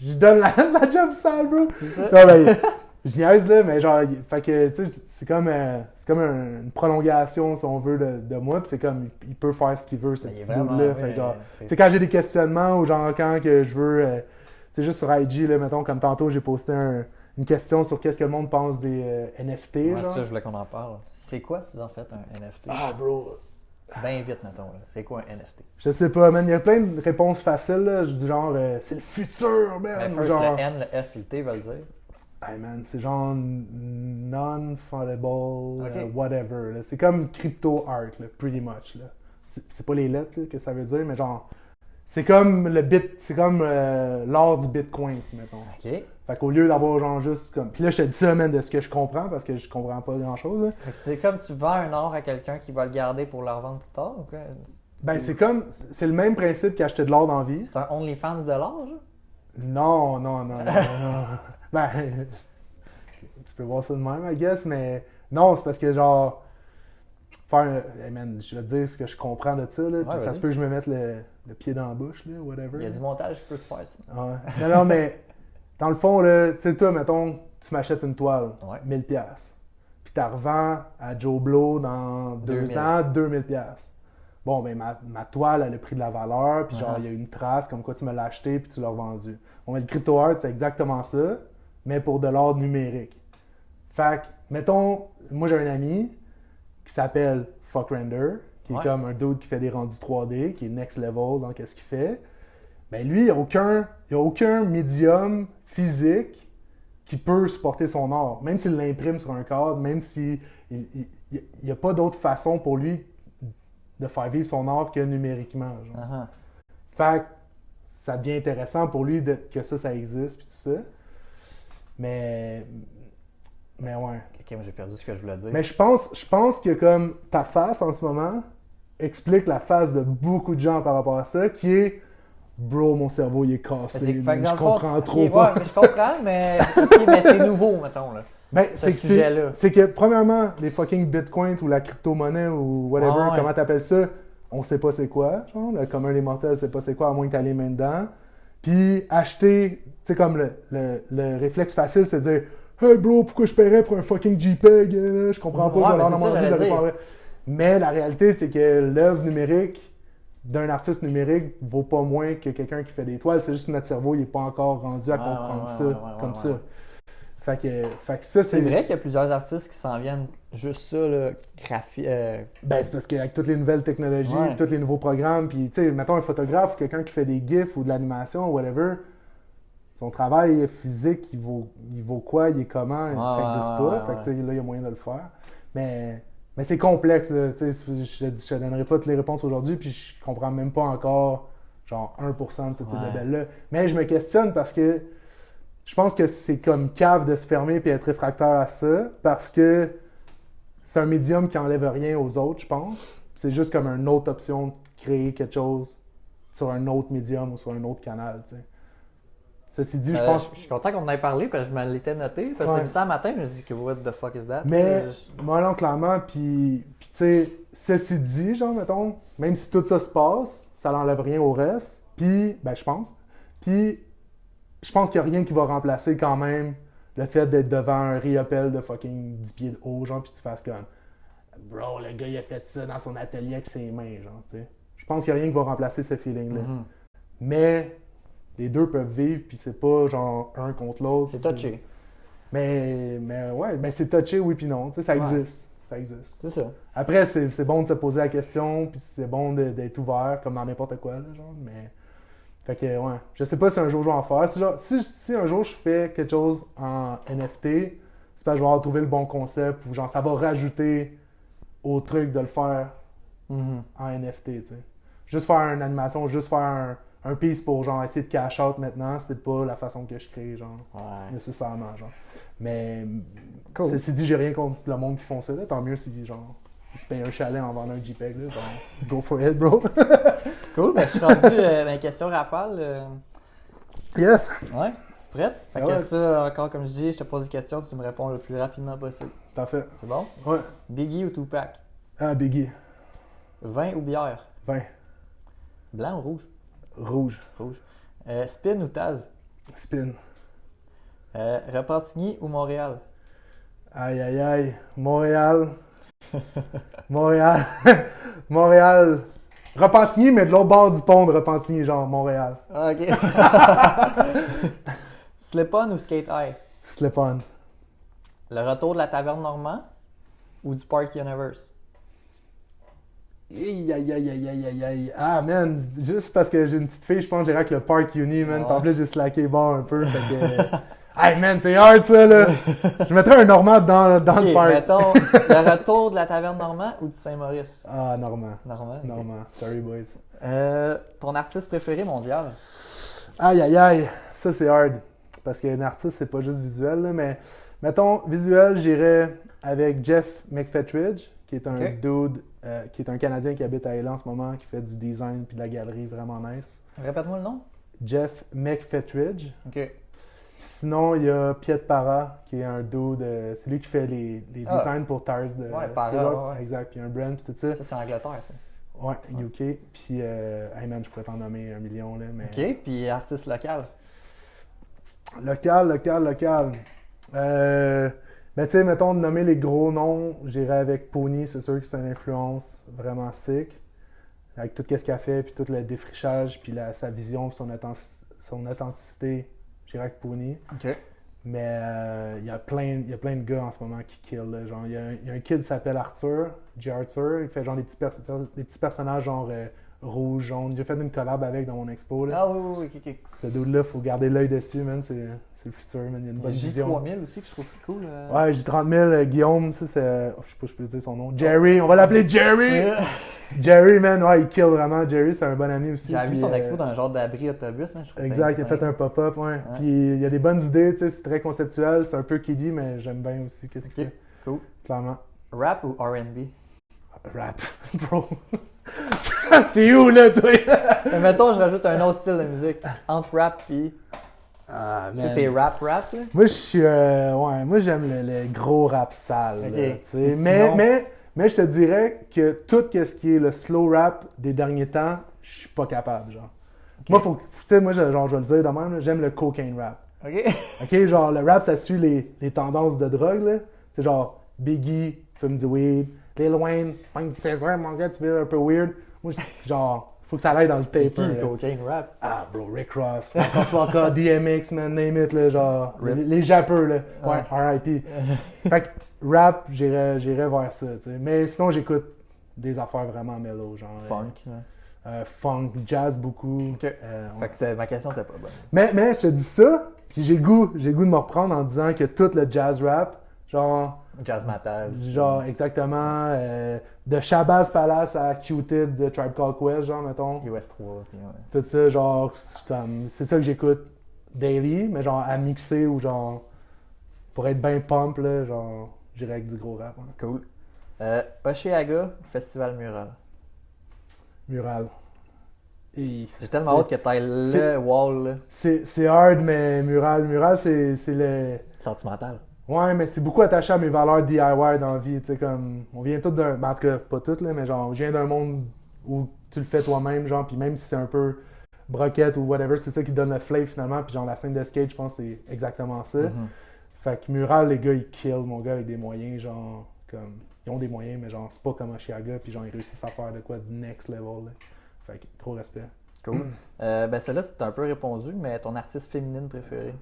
je lui donne la job sale, bro. C'est ça. Non, ben, je niaise, là, mais genre, fait que, tu sais, c'est comme une prolongation, si on veut, de moi. Puis c'est comme, il peut faire ce qu'il veut, ce petit dude-là. Fait genre, tu sais, quand j'ai des questionnements ou genre, quand que je veux, tu sais, juste sur IG, là, mettons, comme tantôt, j'ai posté une question sur qu'est-ce que le monde pense des NFT, ouais, genre. ça, je voulais qu'on en parle. C'est quoi, si en fait, un NFT? Ah, bro. Ben vite, mettons, là. C'est quoi un NFT? Je sais pas, man. Il y a plein de réponses faciles, là. Du genre, c'est le futur, man. Mais first, genre... le N, le F puis le T veulent dire. Hey, man, c'est genre non-fundable, whatever. Là. C'est comme crypto art, là, pretty much. Là. C'est pas les lettres là, que ça veut dire, mais genre, c'est comme l'art du Bitcoin, mettons. OK. Fait qu'au lieu d'avoir genre juste comme. Puis là, je te dis ça, man, de ce que je comprends, parce que je comprends pas grand-chose. Là. C'est comme tu vends un art à quelqu'un qui va le garder pour le revendre plus tard, ou quoi? Ben, c'est le même principe qu'acheter de l'art dans la vie. C'est un OnlyFans de l'art, genre? Non. Ben, tu peux voir ça de même, I guess, mais non, c'est parce que genre, hey man, je vais te dire ce que je comprends de ça, là, puis ça se peut que je me mette le pied dans la bouche, là, whatever. Il y a du montage qui peut se faire, sinon. Ouais. Non, mais dans le fond, là, tu sais, toi, mettons, tu m'achètes une toile, 1000$, puis tu la revends à Joe Blow dans 2 ans, 2000$. Bon, ben ma toile, elle a pris de la valeur, puis genre, il y a une trace comme quoi tu me l'as acheté, puis tu l'as revendu. Bon, mais le crypto art, c'est exactement ça, mais pour de l'art numérique. Fait que, mettons, moi j'ai un ami qui s'appelle Fuck Render, qui est comme un dude qui fait des rendus 3D, qui est next level dans qu'est-ce qu'il fait. Ben lui, il n'y a aucun médium physique qui peut supporter son art. Même s'il l'imprime sur un cadre, même s'il n'y a pas d'autre façon pour lui de faire vivre son art que numériquement. Genre. Fait que ça devient intéressant pour lui que ça existe, puis tout ça. Mais ouais. Ok, moi j'ai perdu ce que je voulais dire. Mais je pense que comme ta face en ce moment explique la face de beaucoup de gens par rapport à ça, qui est bro, mon cerveau il est cassé. Je comprends trop pas. Mais je comprends, mais c'est nouveau, mettons là. Ben, ce sujet-là. C'est que premièrement, les fucking bitcoins ou la crypto-monnaie ou whatever, comment t'appelles ça, on sait pas c'est quoi. Genre, le commun des mortels sait pas c'est quoi, à moins que t'aies les mains dedans. Puis acheter, tu sais, comme le réflexe facile, c'est de dire hey bro, pourquoi je paierais pour un fucking JPEG? Je comprends pas. Mais la réalité, c'est que l'œuvre numérique d'un artiste numérique vaut pas moins que quelqu'un qui fait des toiles. C'est juste que notre cerveau il est pas encore rendu à comprendre ça comme ça. Fait que ça, c'est vrai qu'il y a plusieurs artistes qui s'en viennent juste ça, là, Ben, c'est parce qu'avec toutes les nouvelles technologies, tous les nouveaux programmes, puis tu sais, mettons un photographe ou quelqu'un qui fait des GIFs ou de l'animation ou whatever, son travail physique, il vaut quoi, il est comment, ça n'existe pas. Fait que tu sais, là, il y a moyen de le faire. Mais c'est complexe, là, tu sais, je te donnerai pas toutes les réponses aujourd'hui, puis je comprends même pas encore, genre, 1% de toutes ces labels-là. Mais je me questionne parce que je pense que c'est comme cave de se fermer et être réfractaire à ça parce que c'est un médium qui enlève rien aux autres, je pense. C'est juste comme une autre option de créer quelque chose sur un autre médium ou sur un autre canal, tu sais. Ceci dit, je pense... Je suis content qu'on en ait parlé parce que je me l'étais noté. Parce que t'as mis ça un matin, je me suis dit que what the fuck is that? Mais, moi non, clairement, puis tu sais, ceci dit, genre, mettons, même si tout ça se passe, ça n'enlève rien au reste. Puis, ben, je pense. Puis, je pense qu'il n'y a rien qui va remplacer quand même le fait d'être devant un riopelle de fucking 10 pieds de haut, genre, puis tu fasses comme bro, le gars il a fait ça dans son atelier avec ses mains, genre, tu sais. Je pense qu'il n'y a rien qui va remplacer ce feeling-là. Mhm. Mais les deux peuvent vivre, puis c'est pas genre un contre l'autre. C'est touché. Mais ouais, ben c'est touché, oui, puis non, tu sais, ça Ouais. existe. Ça existe. C'est ça. Après, c'est bon de se poser la question, puis c'est bon d'être ouvert, comme dans n'importe quoi, là, genre, mais... Fait que, ouais, je sais pas si un jour je vais en faire. Si un jour je fais quelque chose en NFT, c'est parce que je vais avoir trouvé le bon concept, ou genre, ça va rajouter au truc de le faire Mhm. en NFT, tu sais. Juste faire une animation, juste faire un piece pour, genre, essayer de cash out maintenant, c'est pas la façon que je crée, genre, Ouais. nécessairement, genre. Mais, Cool. ceci dit, j'ai rien contre le monde qui font ça, là. Tant mieux si, genre, ils se payent un chalet en vendant un JPEG, là. Genre, go for it, bro. Cool, ben, je suis rendu dans les questions rafale. Yes! Ouais, tu es prête? Fait que Ouais. ça, encore comme je dis, je te pose des questions, tu me réponds le plus rapidement possible. Parfait. C'est bon? Ouais. Biggie ou Tupac? Ah, Biggie. Vin ou bière? 20. Blanc ou rouge? Rouge. Rouge. Spin ou Taz? Spin. Repentigny ou Montréal? Aïe, aïe, aïe. Montréal. Montréal. Montréal. Repentigny, mais de l'autre bord du pont de Repentigny, genre Montréal. Ah, ok. Slip-on ou Skate High? Slip-on. Le retour de la taverne Normand ou du Park Universe? Aïe, aïe, aïe, aïe, aïe, aïe, aïe. Ah, man. Juste parce que j'ai une petite fille, je pense que j'irais avec le Park Uni, man. Ouais. En plus, j'ai slacké bord un peu. Fait que... Hey, man, c'est hard, ça, là. Je mettrais un Normand dans Ok, le parc. mettons le retour de la taverne Normand ou du Saint-Maurice? Ah, Normand. Normand. ok. Normand. Sorry, boys. Ton artiste préféré mondial? Aïe, aïe, aïe. Ça, c'est hard. Parce qu'un artiste, c'est pas juste visuel, là, mais mettons, visuel, j'irais avec Jeff McFetridge, qui est un Ok. dude, qui est un Canadien qui habite à LA en ce moment, qui fait du design puis de la galerie vraiment nice. Répète-moi le nom. Jeff McFetridge. Ok. Sinon, il y a Piet Para, qui est un dude, c'est lui qui fait les Ah. designs pour Tars de Ouais, Para, Skate Rock. ouais. Exact, puis un brand, puis tout ça. Ça, c'est en Angleterre, ça. Ouais, UK. Puis, hey man, je pourrais t'en nommer 1 million, là, mais... Ok, puis artiste local. Local. Mais tu sais, mettons, de nommer les gros noms, j'irais avec Pony, c'est sûr que c'est une influence vraiment sick. Avec tout ce qu'il a fait, puis tout le défrichage, puis sa vision, puis son authenticité, j'irais avec Pony. Ok. Mais il y a plein de gars en ce moment qui kill. Là. Genre, il y a un kid qui s'appelle Arthur, J. Arthur, il fait genre des petits personnages genre rouge, jaune. J'ai fait une collab avec dans mon expo. Là. Ah oui, ok. Ce dude-là, faut garder l'œil dessus, man. C'est le futur, man. Il y a une Il y a bonne vision. J3000 aussi que je trouve cool. Ouais, j'ai 30 000. Guillaume, ça c'est. Je sais pas si je peux dire son nom. Jerry, on va l'appeler Jerry! Jerry, man, ouais, il kill vraiment. Jerry, c'est un bon ami aussi. J'avais vu Puis, son expo dans un genre d'abri autobus, mais je trouve Exact, il a fait un pop-up, ouais. Puis il y a des bonnes idées, tu sais, c'est très conceptuel, c'est un peu kiddie, mais j'aime bien aussi qu'est-ce qu'il Ok, fait. cool. Clairement. Rap ou R&B? Rap, bro. T'es où, là, toi? Mais mettons, je rajoute un autre style de musique. Entre rap puis... Ah, Tu sais, t'es rap, là? Moi, je suis. Ouais, moi, j'aime le gros rap sale. Ok. Là, tu sais. Et sinon- mais je te dirais que tout ce qui est le slow rap des derniers temps, je suis pas capable, genre. Moi, tu sais, moi, genre, je vais le dire de même, là, j'aime le cocaine rap. Ok. Ok, genre, le rap, ça suit les tendances de drogue, là. C'est genre, Biggie, fume du weed, Lil Wayne, punk du César, mon gars, tu fais un peu weird. Moi, genre, faut que ça aille dans le C'est paper. qui, le là. cocaine rap? Ah, bro, Rick Ross, Flocka, DMX, man, name it, là, genre, Rip. les jappeurs, là. Ouais, Ouais. RIP. Fait que rap, j'irais vers ça, tu sais. Mais sinon, j'écoute des affaires vraiment mellow, genre. Funk. Funk, jazz beaucoup. Ok. Ouais. Fait que ma question était pas bonne. Mais je te dis ça, puis j'ai goût de me reprendre en disant que tout le jazz rap, genre Jazz Mataz. exactement, de Shabazz Palace à Q-Tip de Tribe Called Quest, genre, mettons. US 3. Puis ouais. Tout ça, genre, c'est ça que j'écoute daily, mais genre à mixer ou genre, pour être bien pump, là, genre, j'irais avec du gros rap. Hein. Cool. Oshéaga ou Festival Mural? Mural. Et J'ai tellement hâte que t'ailles le wall, là. c'est hard, mais Mural, c'est le... Sentimental. Ouais, mais c'est beaucoup attaché à mes valeurs DIY dans la vie, tu sais, comme, on vient tous d'un, ben, en tout cas, pas toutes, là, mais genre, je viens d'un monde où tu le fais toi-même, genre, puis même si c'est un peu broquette ou whatever, c'est ça qui donne le flavor finalement. Puis genre la scène de skate, je pense que c'est exactement ça. Fait que Mural, les gars, ils kill, mon gars, avec des moyens, genre, comme, ils ont des moyens, mais genre, c'est pas comme Oshiaga, puis genre, ils réussissent à faire de quoi de next level, là. Fait que, gros respect. Cool. Ben, celle-là, c'est un peu répondu, mais ton artiste féminine préférée?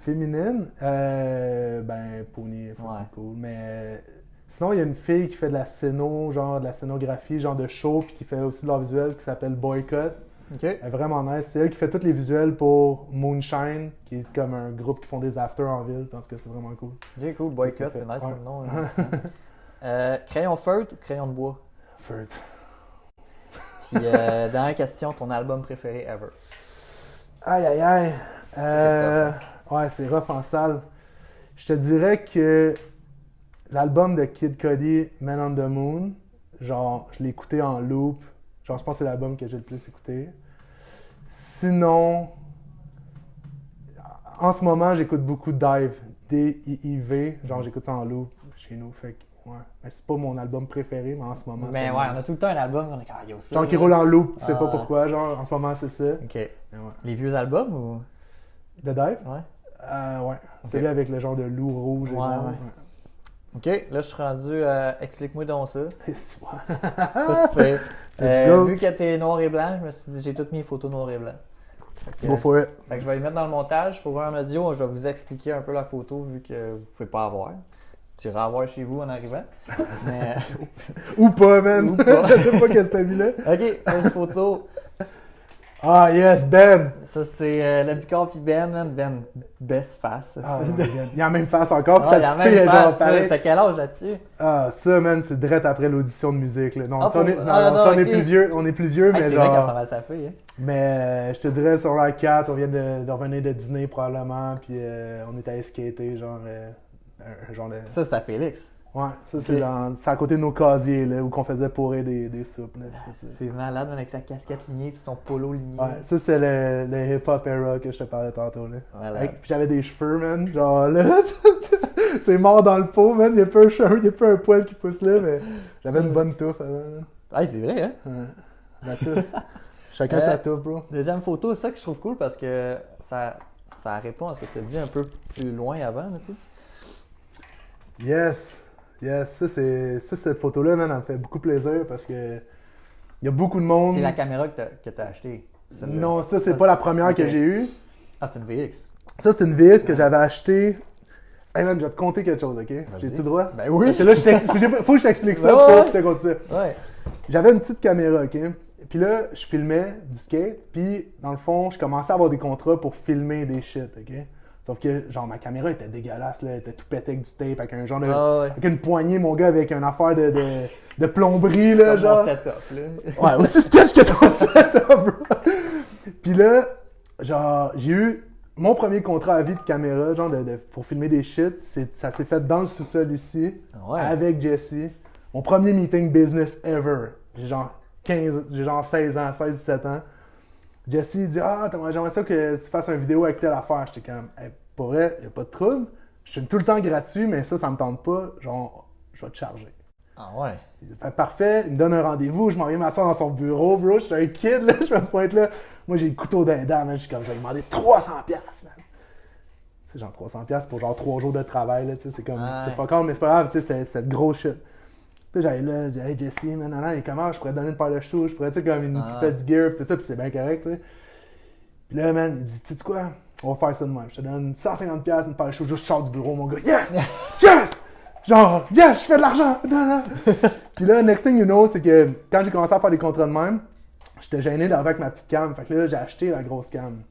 Féminine, ben, Pony, cool, mais sinon, il y a une fille qui fait de la scéno, genre, de la scénographie, genre de show, puis qui fait aussi de l'art visuel, qui s'appelle Boycott. OK. Elle est vraiment nice. C'est elle qui fait tous les visuels pour Moonshine, qui est comme un groupe qui font des afters en ville. En tout cas, c'est vraiment cool. OK, cool. Boycott, c'est nice comme nom. Crayon feutre ou crayon de bois? Feutre. Puis, dernière question, ton album préféré ever? Aïe, aïe, aïe. C'est tough, Ouais, c'est rough en salle. Je te dirais que l'album de Kid Cudi, Man on the Moon, genre, je l'ai écouté en loop. Genre, je pense que c'est l'album que j'ai le plus écouté. Sinon, en ce moment, j'écoute beaucoup Dive. D-I-I-V. Genre, j'écoute ça en loop chez nous. Fait que, ouais. Mais c'est pas mon album préféré, mais en ce moment, mais ouais, on a tout le temps un album, on est comme, yo, ça. Genre, qui roule en loop, tu sais pas pourquoi. Genre, en ce moment, c'est ça. OK. Ouais. Les vieux albums ou? De Dive? Ouais. Ouais. Celui avec le genre de loup rouge et noir. Ouais. OK, là, je suis rendu explique-moi donc ça. C'est pas si pire. Vu que t'es noir et blanc, je me suis dit, j'ai toutes mes photos noir et blanc. Go for it. Fait que je vais les mettre dans le montage. Pour voir un audio, je vais vous expliquer un peu la photo vu que vous pouvez pas avoir. Tu iras avoir chez vous en arrivant. Mais... Ou pas, man. Ou pas. Je sais pas qu'est-ce que t'as vu là. OK, first photo. Ah, yes, Ben! Ça, c'est le Picard puis Ben, man. Ben, best face. Ah, il y a la même face encore, puis ça te fait même genre face, pareil. T'as quel âge là-dessus? Ah, ça, man, c'est direct après l'audition de musique, là. Non, Ah, on est, pour- non, ah, non, on est ok. plus vieux, mais C'est genre... vrai quand ça va sa fille. Hein? Mais je te dirais, sur la 4, on vient de revenir de dîner probablement, puis on est allé skater, genre... un genre de... Ça, c'est à Félix. Ouais, ça c'est à côté de nos casiers, là, où qu'on faisait pourrir des soupes, là. C'est malade, man, avec sa casquette lignée puis son polo ligné. Ouais, ça c'est le hip-hop era que je te parlais tantôt, là. Voilà. Puis j'avais des cheveux, man, genre là, c'est mort dans le pot, man, il y a pas un poil qui pousse là, mais j'avais une bonne touffe avant, man. Ah, c'est vrai, hein? Ouais, la touffe. Chacun sa touffe, bro. Deuxième photo, c'est ça que je trouve cool parce que ça répond à ce que tu as dit un peu plus loin avant, là, tu sais. Yes, ça cette photo-là, man, elle me fait beaucoup plaisir parce que il y a beaucoup de monde. C'est la caméra que t'as achetée. Non, ça c'est pas la première que j'ai eue. Ah, c'est une VX. Ça c'est une VX que j'avais achetée. Hey man, je vais te conter quelque chose, ok? J'ai-tu droit? Ben oui! Parce que là, faut que je t'explique ça pour te conter ça. Ouais. J'avais une petite caméra, ok? Puis là, je filmais du skate, puis dans le fond, je commençais à avoir des contrats pour filmer des shit, ok? Sauf que, genre, ma caméra était dégueulasse, là, elle était tout pétée avec du tape, avec un genre de... avec une poignée, mon gars, avec une affaire de plomberie, là, comme genre. mon setup, là. Ouais, aussi sketch que ton setup, bro. Puis là, genre, j'ai eu mon premier contrat à vie de caméra, genre, pour filmer des shit. Ça s'est fait dans le sous-sol ici, avec Jesse. Mon premier meeting business ever. J'ai genre 16 ans, 16-17 ans. Jesse dit « Ah, j'aimerais ça que tu fasses une vidéo avec telle affaire. » J'étais comme hey, « Pour vrai, y'a pas de trouble. Je suis tout le temps gratuit, mais ça me tente pas. Genre, je vais te charger. » Ah ouais. Il fait parfait, il me donne un rendez-vous, je m'en viens m'asseoir dans son bureau, bro. Je suis un kid, là, je me pointe là. Moi, j'ai le couteau d'un dent, man. Je suis comme, je vais lui demander 300$, man. Tu sais, genre 300$ pour genre 3 jours de travail, là, tu sais, c'est comme, c'est pas con, mais c'est pas grave, tu sais, c'était de gros shit. Puis j'allais là, je dis, hey Jesse, man, et comment je pourrais te donner une paire de shoes, je pourrais, tu sais, comme une petite gear, pis tout ça, pis c'est bien correct, tu sais. Puis là, man, il dit, tu sais quoi, on va faire ça de même. Je te donne 150$, une paire de shoes, juste sors du bureau, mon gars. Yes! Yes! Genre, yes, je fais de l'argent! Puis là, next thing you know, c'est que quand j'ai commencé à faire des contrats de même, j'étais gêné d'arriver avec ma petite cam. Fait que là, j'ai acheté la grosse cam.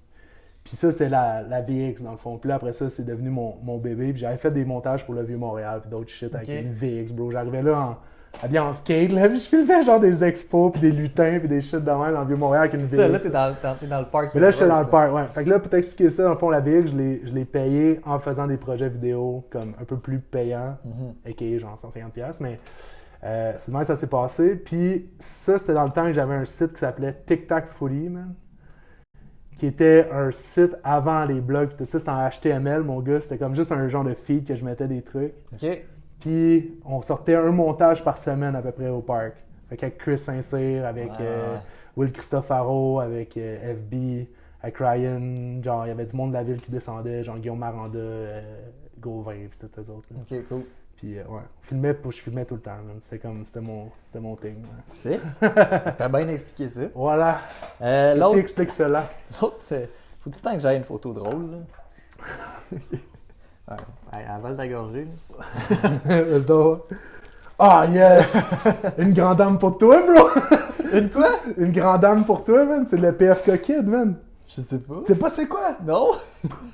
Puis ça, c'est la VX dans le fond. Puis là, après ça, c'est devenu mon bébé. Puis j'avais fait des montages pour le Vieux-Montréal, puis d'autres shit avec une VX, bro. J'arrivais là habillé en skate, là, puis je filmais genre des expos, puis des lutins, puis des shit de même dans le Vieux-Montréal avec une VX. Ça, là, t'es dans le parc. Mais là, j'étais dans le parc, ouais. Fait que là, pour t'expliquer ça, dans le fond, la VX, je l'ai payé en faisant des projets vidéo comme un peu plus payants, a.k.a. genre 150$, mais c'est de même que ça s'est passé. Puis ça, c'était dans le temps que j'avais un site qui s'appelait Tic Tac Footy, man, qui était un site avant les blogs, puis tout ça, c'était en HTML, mon gars. C'était comme juste un genre de feed que je mettais des trucs. OK. Puis on sortait un montage par semaine à peu près au parc. Fait qu'avec Chris Saint-Cyr, avec Ouais. Will Cristofaro, avec FB, avec Ryan, genre il y avait du monde de la ville qui descendait, genre Guillaume Maranda, Gauvin, puis tous les autres. Là. Ok, cool. Puis ouais, je filmais tout le temps, man. C'était mon thing. Ouais. C'est? T'as bien expliqué ça. Voilà. Ceci L'autre, explique cela. c'est. Faut tout le temps que j'aille une photo drôle, là. Ouais, elle vole ta gorgée, là. Let's do it. Ah yes! Une grande dame pour toi, bro! Une quoi? Une grande dame pour toi, man. C'est le PFK Kid, man. Je sais pas. Tu sais pas c'est quoi? Non?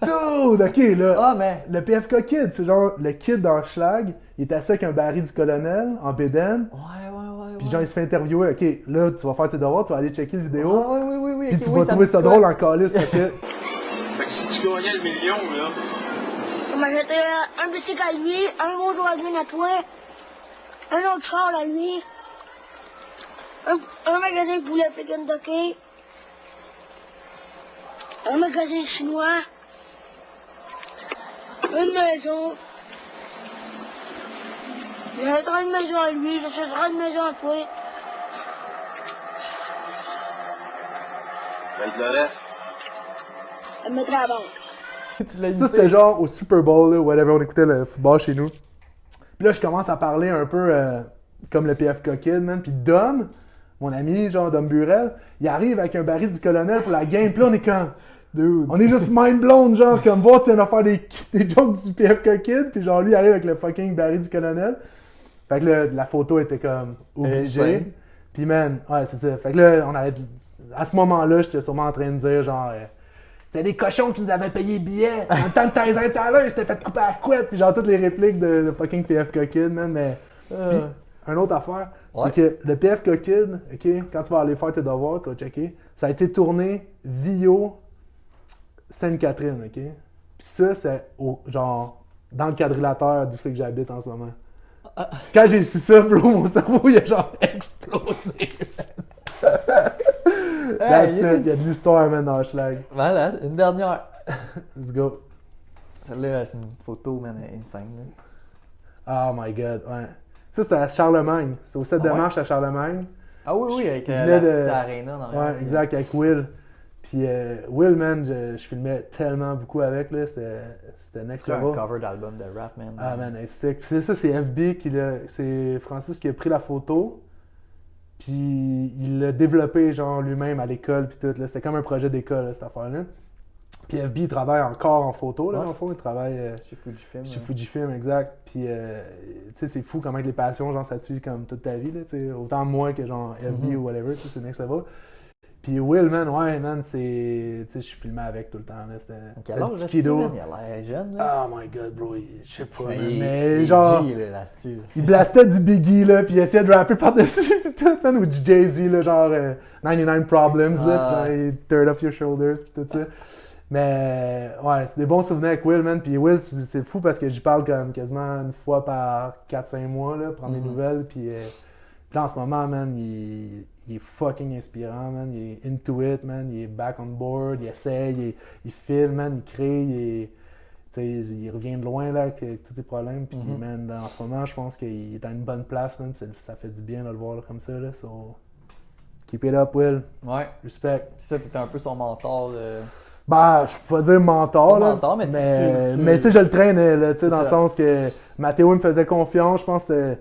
Dude, ok, là. Ah, mais. Le PFK Kid, c'est genre le kid dans Schlag. Il est assis avec un baril du colonel en bédaine. Ouais. Puis genre, il se fait interviewer. Ok, là, tu vas faire tes devoirs, tu vas aller checker la vidéo. Oui. Puis ok, tu oui, vas ça trouver me ça dit drôle quoi? en calice parce que. Fait que si tu gagnais le million, là, On m'achèterait un bicycle à lui, un bonjour à lui à toi, un autre char à lui, un magasin de poulet africain docké, un magasin chinois, une maison. J'achèterai une maison à lui, j'achèterai une maison à toi. ben il te le reste. Elle me mettrait à la banque. Tu l'as Ça, imité. c'était genre au Super Bowl, là, whatever, on écoutait le football chez nous. Puis là, je commence à parler un peu comme le PFK Kid, man. Puis Dom, mon ami, genre Dom Burel, il arrive avec un baril du colonel pour la game. Puis là, on est comme. Dude. On est juste mind blown, genre, comme voir, tu viens de faire des jokes du PFK Kid. Puis genre, lui, il arrive avec le fucking baril du colonel. Fait que là, la photo était comme obligée. Insane. Puis man, ouais, c'est ça. Fait que là, on arrête. À ce moment-là, j'étais sûrement en train de dire, genre. C'était des cochons qui nous avaient payé le billet. En même temps que Tyson Tyler, il s'était fait couper à la couette. Puis genre toutes les répliques de fucking PFK Kid, man. Mais puis, une autre affaire, Ouais. c'est que le PFK Kid, ok, quand tu vas aller faire tes devoirs, tu vas checker, ça a été tourné Vio Sainte-Catherine, ok? Puis ça, c'est genre dans le quadrilatère d'où c'est que j'habite en ce moment. Quand j'ai su ça, bro, mon cerveau, il a genre explosé. That's it. Il y a de l'histoire, man, dans Schlag. Malade. Une dernière. Let's go. Celle-là, c'est une photo, man, insane. Là. Oh my god, ouais. Ça, c'était à Charlemagne. C'est au 7 de Ah ouais? mars à Charlemagne. Ah oui, avec Il la venait petite de- arena en arrière. Ouais, exact, avec Will. Puis Will, man, je filmais tellement beaucoup avec, là. C'était next C'est un level. cover d'album de rap, man. Ah, man, c'est sick. Puis c'est ça, c'est FB qui l'a. C'est Francis qui a pris la photo. Puis il l'a développé, genre, lui-même à l'école. Puis tout, là. C'était comme un projet d'école, là, cette affaire-là. Puis FB, il travaille encore en photo, là, Ouais. en fond. Il travaille. Chez Fujifilm. Chez Fujifilm, exact. Puis, tu sais, c'est fou comment que les passions, genre, ça te suit comme toute ta vie, là, tu sais. Autant moi que, genre, FB ou whatever, tu sais, c'est next level. Puis Will, man, ouais, man, c'est... Tu sais, je filmais avec tout le temps, là. C'était Quel un âge petit là-dessus, kiddo. man? Il a l'air jeune, là. Oh my God, bro, je sais pas, man, il mais est genre... G, là-dessus. Il blastait du Biggie, là, puis il essayait de rapper par-dessus, pis tout, man, ou du Jay-Z, là, genre 99 Problems, là, Ah. pis genre, il Third Off Your Shoulders, pis tout ça. Mais, ouais, c'est des bons souvenirs avec Will, man, pis Will, c'est fou parce que j'y parle comme quasiment une fois par 4-5 mois, là, prendre des nouvelles, pis là, en ce moment, man, il est fucking inspirant, man, il est into it, man, il est back on board, il essaye, il filme, man, il crée, tu sais, il revient de loin là, avec tous ses problèmes. Puis, man, en ce moment, je pense qu'il est à une bonne place. Man, ça fait du bien de le voir là, comme ça. Là, so, keep it up, Will. Ouais. Respect. Ça, t'étais un peu son mentor. Bah, je vais pas dire mentor. Pas Là, mentor, mais tu- tu sais, je le traînais, là, tu sais, C'est dans le ça. sens que Mathéo me faisait confiance. Je pense que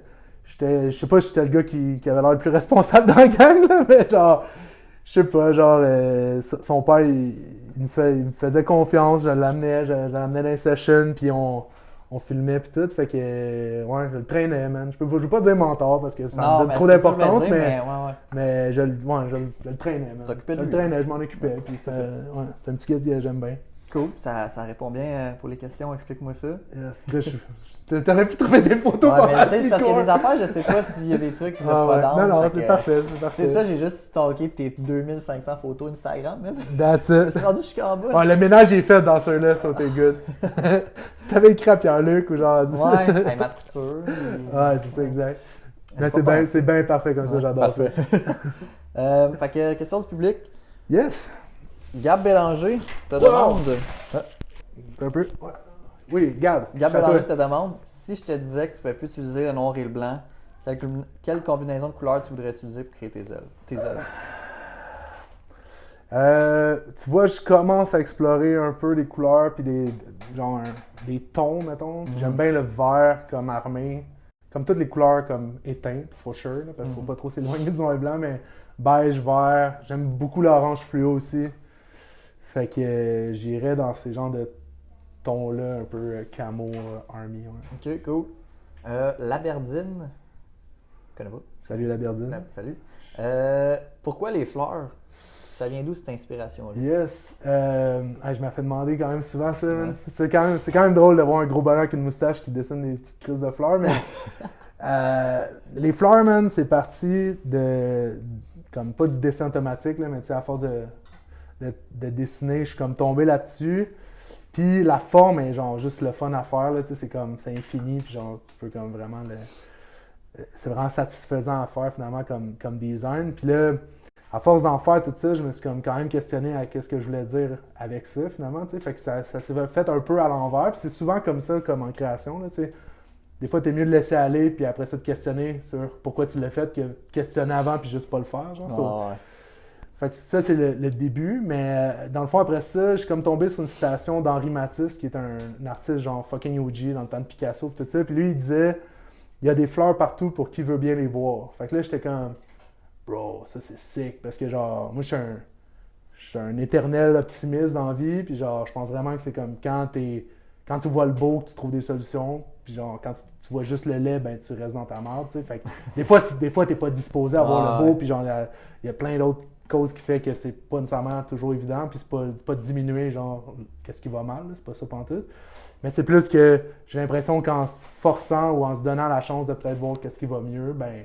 je sais pas si j'étais le gars qui avait l'air le plus responsable dans la gang, là, mais genre, je sais pas, genre, son père, il me faisait confiance, je l'amenais dans les sessions, puis on filmait puis tout, fait que, ouais, je le traînais, man. Je veux pas dire mentor parce que ça me donne trop d'importance, mais je le traînais, man. T'occupais de Je le lui. traînais, je m'en occupais, puis c'est un petit kid que j'aime bien. Cool. Ça répond bien pour les questions. Explique-moi ça. Yes. Là, t'aurais pu trouver des photos Ouais, mais par tu sais, c'est parce qu'il y a des affaires, je sais pas s'il y a des trucs qui sont Ah, pas ouais. dans. Non, c'est parfait, c'est Tu parfait. sais, ça, j'ai juste stalké tes 2500 photos Instagram, man. That's Je it. suis rendu jusqu'en bas. Ouais, le ménage est fait dans ceux-là, ça t'es good. Si t'avais écrit à Pierre-Luc ou genre. Ouais, hey, ma couture. Ouais, c'est ça, exact. Mais C'est pas c'est bien parfait comme ça, Ouais, j'adore ça. parfait. Fait que, question du public. Yes! Gab Bélanger te Wow. demande. Un peu. Ouais. Oui, Gab. Gab c'est à Bélanger toi. te demande si je te disais que tu pouvais plus utiliser le noir et le blanc Quelle combinaison de couleurs tu voudrais utiliser pour créer tes œuvres? Tu vois, je commence à explorer un peu des couleurs puis des tons, mettons. J'aime bien le vert comme armé. Comme toutes les couleurs comme éteintes, for sure, là, parce qu'il faut pas trop s'éloigner du noir et blanc, mais beige, vert. J'aime beaucoup l'orange fluo aussi. Fait que j'irais dans ces genres de tons-là, un peu camo, army. Ouais. Ok, cool. L'Aberdeen. Je connais pas. Salut l'Aberdeen. Salut. Pourquoi les fleurs? Ça vient d'où cette inspiration-là? Yes. Je m'ai fait demander quand même souvent ça. Ouais. C'est quand même drôle de voir un gros bonhomme avec une moustache qui dessine des petites crises de fleurs. Mais les fleurs, man, c'est parti de. Comme pas du dessin automatique, là, mais tu sais, à force de dessiner, je suis comme tombé là-dessus. Puis la forme est genre juste le fun à faire. Là, c'est comme c'est infini. Puis genre, tu peux comme vraiment c'est vraiment satisfaisant à faire finalement comme design. Puis là. À force d'en faire tout ça, je me suis comme quand même questionné à qu'est-ce que je voulais dire avec ça finalement, tu sais. Fait que ça s'est fait un peu à l'envers, puis c'est souvent comme ça, comme en création, là, tu sais. Des fois, t'es mieux de laisser aller, puis après ça, de questionner sur pourquoi tu l'as fait, que questionner avant, puis juste pas le faire, genre. Ouais. Fait que ça, c'est le début, mais dans le fond, après ça, je suis comme tombé sur une citation d'Henri Matisse, qui est un artiste genre fucking OG dans le temps de Picasso, puis tout ça. Puis lui, il disait « Il y a des fleurs partout pour qui veut bien les voir. » Fait que là, j'étais comme... Bro, ça c'est sick, parce que genre, moi je suis un éternel optimiste dans la vie, puis genre, je pense vraiment que c'est comme quand tu vois le beau, que tu trouves des solutions, puis genre, quand tu vois juste le lait, ben tu restes dans ta merde, tu sais. Fait que des fois t'es pas disposé à voir le beau, puis genre, il y a plein d'autres causes qui fait que c'est pas nécessairement toujours évident, puis c'est pas de diminuer, genre, qu'est-ce qui va mal, là, c'est pas ça pantoute. Mais c'est plus que j'ai l'impression qu'en se forçant ou en se donnant la chance de peut-être voir qu'est-ce qui va mieux, ben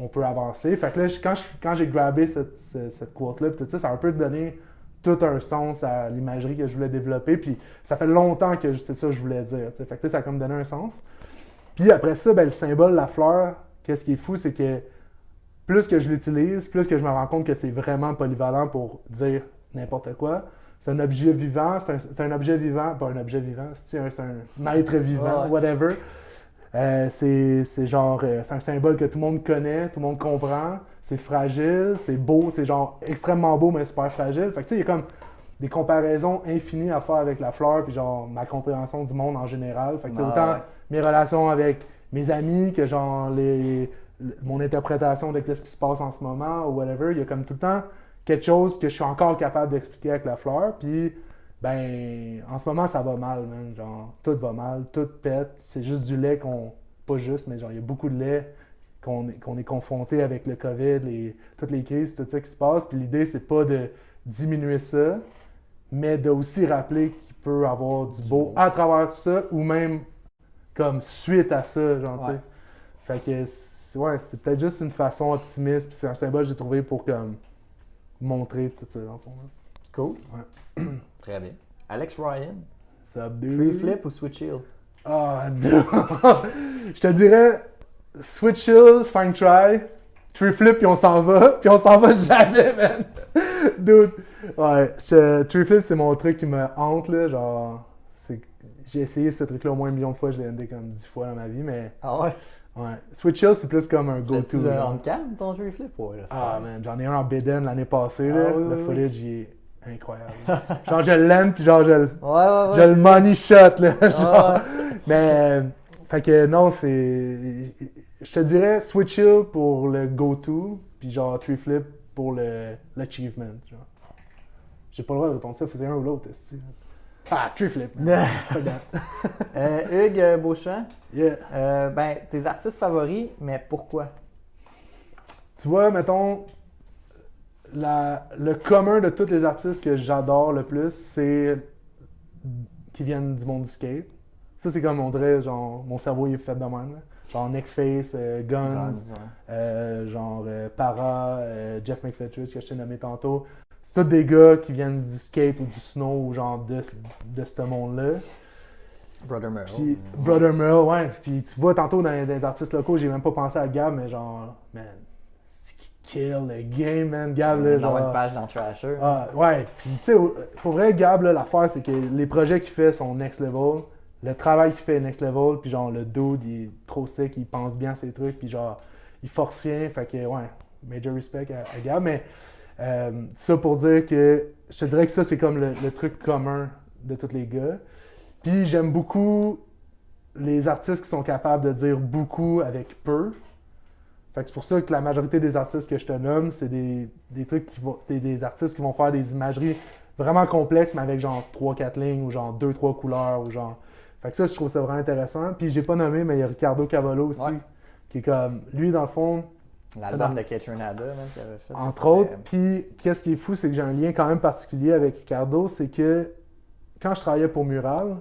on peut avancer. Fait que là, quand j'ai grabé cette quote-là, tout ça a un peu donné tout un sens à l'imagerie que je voulais développer. Puis ça fait longtemps que c'est ça que je voulais dire. T'sais. Fait que là, ça a comme donné un sens. Puis après ça, ben, le symbole, la fleur, qu'est-ce qui est fou, c'est que plus que je l'utilise, plus que je me rends compte que c'est vraiment polyvalent pour dire n'importe quoi. C'est un objet vivant, c'est un objet vivant, pas un objet vivant, c'est un être vivant, whatever. C'est genre, c'est un symbole que tout le monde connaît, tout le monde comprend. C'est fragile, c'est beau, c'est genre extrêmement beau mais super fragile. Fait que tu sais, il y a comme des comparaisons infinies à faire avec la fleur puis genre ma compréhension du monde en général. Fait que c'est autant mes relations avec mes amis que genre mon interprétation de ce qui se passe en ce moment ou whatever. Il y a comme tout le temps quelque chose que je suis encore capable d'expliquer avec la fleur. Puis ben, en ce moment, ça va mal, man. Genre, tout va mal, tout pète. C'est juste du lait pas juste, mais genre, il y a beaucoup de lait qu'on est confronté avec le COVID, toutes les crises, tout ça qui se passe. Puis l'idée, c'est pas de diminuer ça, mais de aussi rappeler qu'il peut y avoir du beau à travers tout ça, ou même comme suite à ça, genre, tu sais. Fait que, c'est peut-être juste une façon optimiste, puis c'est un symbole que j'ai trouvé pour comme montrer tout ça, dans le fond. Là. Cool. Ouais. Très bien. Alex Ryan. Tree flip ou switch hill? Ah, je te dirais switch hill, 5 try, tree flip, puis on s'en va jamais, man. Dude. Ouais, tree flip, c'est mon truc qui me hante, là. Genre, j'ai essayé ce truc-là au moins 1 million de fois, je l'ai endé comme 10 fois dans ma vie, mais. Ah ouais? Ouais. Switch hill, c'est plus comme un go-to. C'est un on-cam, ton tree flip? Ouais, ah, man, j'en ai un en Beden l'année passée, là. Oui, le footage, il est incroyable. Genre, je l'aime, puis genre, je le money shot, là. Genre. Mais, fait que non, c'est. Je te dirais switch hill pour le go-to, puis genre tree flip pour l'achievement. Genre. J'ai pas le droit de répondre ça, faisais un ou l'autre. Ah, tree flip. Hugues Beauchamp. Yeah. Ben, tes artistes favoris, mais pourquoi? Tu vois, mettons. Le commun de tous les artistes que j'adore le plus, c'est qui viennent du monde du skate. Ça, c'est comme on dirait, genre, mon cerveau il est fait de même. Là. Genre Neckface, Guns, genre Para, Jeff McFetridge que je t'ai nommé tantôt. C'est tous des gars qui viennent du skate ou du snow ou genre de ce monde-là. Brother Merle. Puis, Brother Merle, ouais. Puis tu vois, tantôt dans les artistes locaux, j'ai même pas pensé à Gab, mais genre, man. Kill le game, man. Gab, là, genre... une page dans Trasher. Ah, ouais. Puis, tu sais, pour vrai, Gab, là, l'affaire, c'est que les projets qu'il fait sont next level. Le travail qu'il fait est next level. Puis, genre, le dude, il est trop sick. Il pense bien à ses trucs. Puis, genre, il force rien, fait que, ouais, major respect à Gab, mais ça pour dire que, je te dirais que ça, c'est comme le truc commun de tous les gars. Puis j'aime beaucoup les artistes qui sont capables de dire beaucoup avec peu. Fait que c'est pour ça que la majorité des artistes que je te nomme, c'est des trucs des artistes qui vont faire des imageries vraiment complexes, mais avec genre 3-4 lignes ou genre 2-3 couleurs ou genre. Fait que ça, je trouve ça vraiment intéressant. Puis j'ai pas nommé, mais il y a Ricardo Cavallo aussi, qui est comme, lui, dans le fond. L'album de Ketronada, même, qu'il avait fait. Entre autres, puis qu'est-ce qui est fou, c'est que j'ai un lien quand même particulier avec Ricardo, c'est que quand je travaillais pour Mural,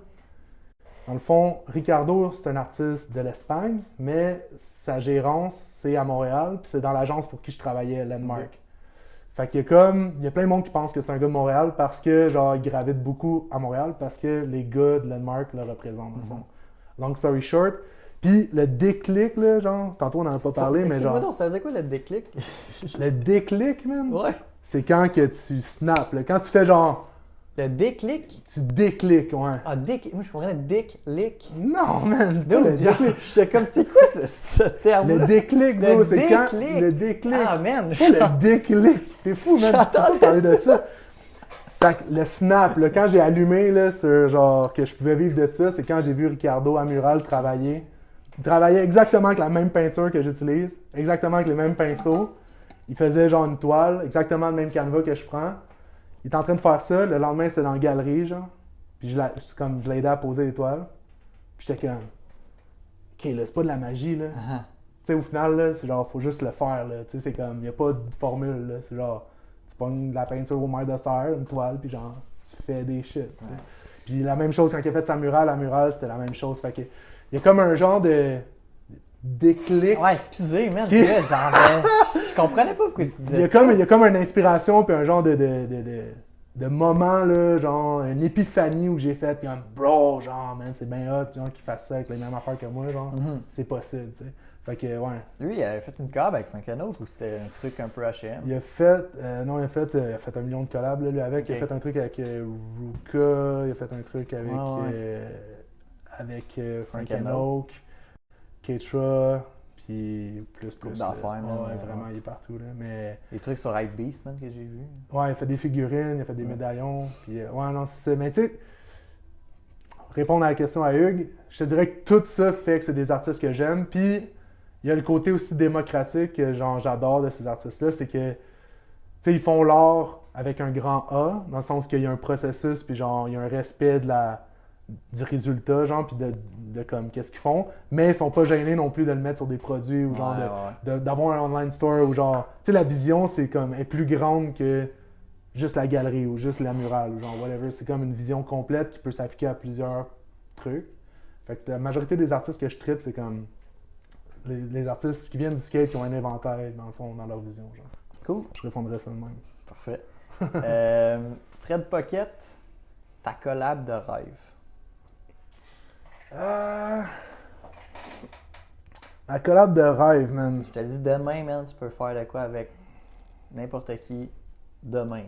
dans le fond, Ricardo, c'est un artiste de l'Espagne, mais sa gérance, c'est à Montréal, puis c'est dans l'agence pour qui je travaillais, Landmark. Fait qu'il y a plein de monde qui pense que c'est un gars de Montréal parce que, genre, il gravite beaucoup à Montréal parce que les gars de Landmark le représentent, dans le fond. Long story short. Puis le déclic, là, genre, tantôt on n'en a pas parlé, mais genre. Non, ça faisait quoi le déclic? Le déclic, man? Ouais. C'est quand que tu snaps, là. Quand tu fais genre. Le déclic? Tu déclics, ouais. Ah, déclic. Moi, je comprenais déclic. Non, man! Non, le déclic. J'étais comme, c'est quoi ce terme? Le déclic, bro, c'est quand. Le déclic. Ah, man! Pas le déclic. T'es fou, man. Tu peux pas parler de ça. Fait que le snap, là, quand j'ai allumé, là, sur genre, que je pouvais vivre de ça, c'est quand j'ai vu Ricardo à Mural travailler. Il travaillait exactement avec la même peinture que j'utilise, exactement avec les mêmes pinceaux. Il faisait genre une toile, exactement le même canevas que je prends. Il est en train de faire ça, le lendemain c'était dans la galerie, genre. Puis je l'ai aidé à poser les toiles. Puis j'étais comme, ok, là, c'est pas de la magie, là. Uh-huh. Tu sais, au final, là, c'est genre, faut juste le faire, là. Tu sais, c'est comme, y a pas de formule, là. C'est genre, tu pognes de la peinture au maire de serre, une toile, puis genre, tu fais des shit, tu sais. Puis la même chose quand il a fait sa murale, la murale, c'était la même chose. Fait que, il y a comme un genre de déclic. Ouais, excusez, man. Je comprenais pas pourquoi tu disais ça. Il y a comme une inspiration puis un genre de moment, là, genre une épiphanie où j'ai fait comme bro, genre, man, c'est bien hot, genre, qu'il fasse ça avec les mêmes affaires que moi, genre, c'est possible, tu sais. Fait que, ouais. Lui, il avait fait une collab avec Frankenautre ou c'était un truc un peu H&M? Il a fait, non, il a fait 1 million de collabs, là, lui, avec. Okay. Il a fait un truc avec Ruka, il a fait un truc avec, avec Frankenautre, Ketra, puis plus. D'affaires, ouais, vraiment, il est partout, là, mais... Des trucs sur Hypebeast, man, que j'ai vu. Ouais, il a fait des figurines, il a fait des médaillons, puis ouais, non, c'est ça. Mais tu sais, répondre à la question à Hugues, je te dirais que tout ça fait que c'est des artistes que j'aime, puis il y a le côté aussi démocratique que genre, j'adore de ces artistes-là, c'est que, tu sais, ils font l'art avec un grand A, dans le sens qu'il y a un processus, puis genre, il y a un respect du résultat, genre, puis de comme, qu'est-ce qu'ils font, mais ils sont pas gênés non plus de le mettre sur des produits, ou genre, d'avoir un online store, ou genre, tu sais, la vision, c'est comme, est plus grande que juste la galerie, ou juste la murale, ou genre, whatever, c'est comme une vision complète qui peut s'appliquer à plusieurs trucs. Fait que la majorité des artistes que je tripe, c'est comme les artistes qui viennent du skate, qui ont un inventaire, dans le fond, dans leur vision, genre. Cool. Je répondrais ça de même. Parfait. Fred Pocket, ta collab de rêve. La collab de rêve, man. Je te dis demain, man, tu peux faire de quoi avec n'importe qui demain.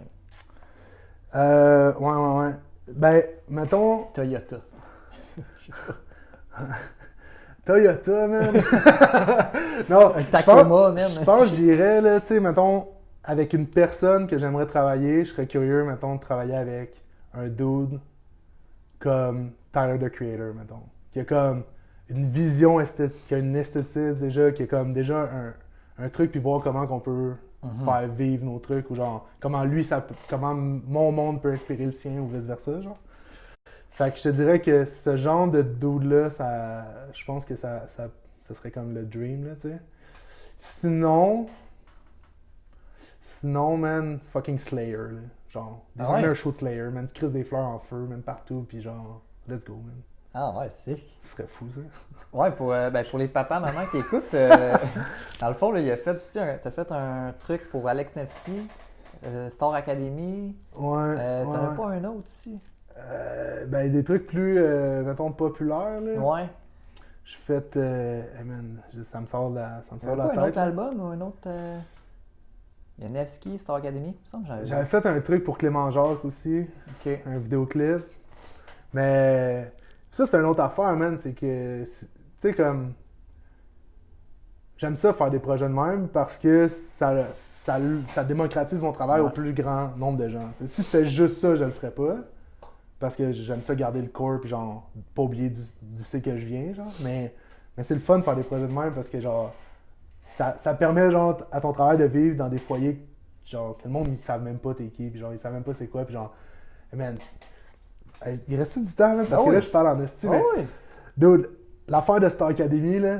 Ouais. Ben, mettons... Toyota. Je sais pas. Toyota, man. Non, Tacoma, man. Je pense que j'irais, là, tu sais, mettons, avec une personne que j'aimerais travailler, je serais curieux, mettons, de travailler avec un dude comme Tyler, the Creator, mettons. Qui a comme une vision esthétique, qui a une esthétisme déjà, qui a comme déjà un truc, puis voir comment qu'on peut faire vivre nos trucs, ou genre, comment comment mon monde peut inspirer le sien, ou vice-versa, genre. Fait que je te dirais que ce genre de dude-là, je pense que ça serait comme le dream, là, tu sais. Sinon, man, fucking Slayer, là. Genre, designer show de Slayer, man, tu crises des fleurs en feu, man, partout, puis genre, let's go, man. Ah ouais, c'est. Ce serait fou, ça. Ouais, pour les papas, mamans qui écoutent, dans le fond, là, t'as fait un truc pour Alex Nevsky, Star Academy. Ouais. T'en as pas un autre aussi? Ben, des trucs plus, mettons, populaires, là. Ouais. J'ai fait, man, ça me sort de la tête. Un autre album ou un autre... Il y a Nevsky, Star Academy, il me semble. J'avais fait un truc pour Clément Jacques aussi. OK. Un vidéoclip. Mais ça, c'est une autre affaire, man. C'est que, tu sais, comme... j'aime ça faire des projets de même parce que ça démocratise mon travail au plus grand nombre de gens. T'sais, si c'était juste ça, je le ferais pas. Parce que j'aime ça garder le corps puis genre pas oublier d'où c'est que je viens, genre. Mais c'est le fun de faire des projets de même parce que genre ça permet genre à ton travail de vivre dans des foyers genre que le monde ils savent même pas t'es qui, puis genre ils savent même pas c'est quoi, puis genre man, il reste du temps là, parce que là je parle en esti, mais dude, l'affaire de Star Academy là,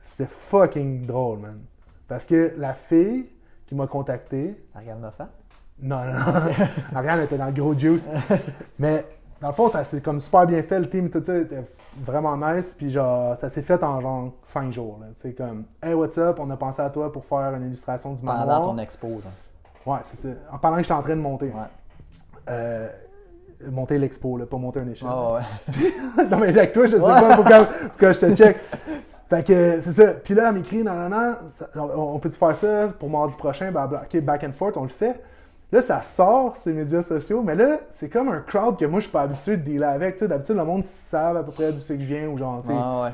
c'est fucking drôle, man. Parce que la fille qui m'a contacté, Ariane Moffat? non, Ariane était dans le gros juice. Mais dans le fond, ça s'est comme super bien fait, le team, tout ça était vraiment nice. Puis genre, ça s'est fait en genre 5 jours. Tu sais, comme, hey, what's up, on a pensé à toi pour faire une illustration du manoir. Pendant ton expo, genre. Ouais, c'est ça. Pendant que j'étais en train de monter. Ouais. Monter l'expo, là, pas monter un échelle. Oh, ouais. Non, mais avec toi, je sais pas pourquoi je te check. Fait que c'est ça. Puis là, elle m'écrit, non, on peut-tu faire ça pour mardi prochain? Ben, ok, back and forth, on le fait. Là, ça sort, ces médias sociaux, mais là, c'est comme un crowd que moi, je suis pas habitué de dealer avec. Tu sais, d'habitude, le monde savent à peu près d'où c'est que je viens ou genre, tu sais. Ah, ouais.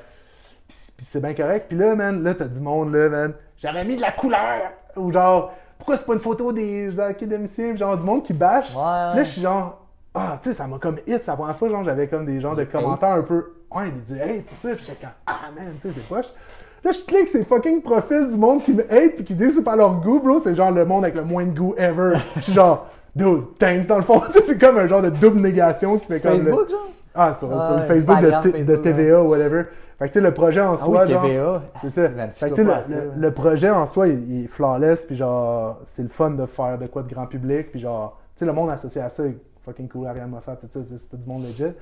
Puis c'est bien correct. Puis là, man, là, t'as du monde, là, man. J'aurais mis de la couleur! Ou genre, pourquoi c'est pas une photo des académiciens? Genre, du monde qui bâche. Ouais, Puis là, je suis genre, ah, tu sais, ça m'a comme hit. C'est la première fois, genre, j'avais comme des genres de commentaires un peu, ouais, des hate, c'est ça. Puis j'étais comme, ah, man, tu sais, c'est poche. Là, je clique ces fucking profils du monde qui me hate pis qui disent que c'est pas leur goût, bro. C'est genre le monde avec le moins de goût ever. Je suis genre, dude, thanks, dans le fond. C'est comme un genre de double négation qui fait comme. Facebook, genre? Ah, sur le Facebook de TVA ou whatever. Fait que tu sais, le projet en soi, oui, genre. TVA. C'est ça. Fait que tu sais, le projet en soi, il est flawless, puis genre, c'est le fun de faire de quoi de grand public, puis genre, tu sais, le monde associé à ça est fucking cool, Ariane Moffat, tout ça, c'était du monde legit.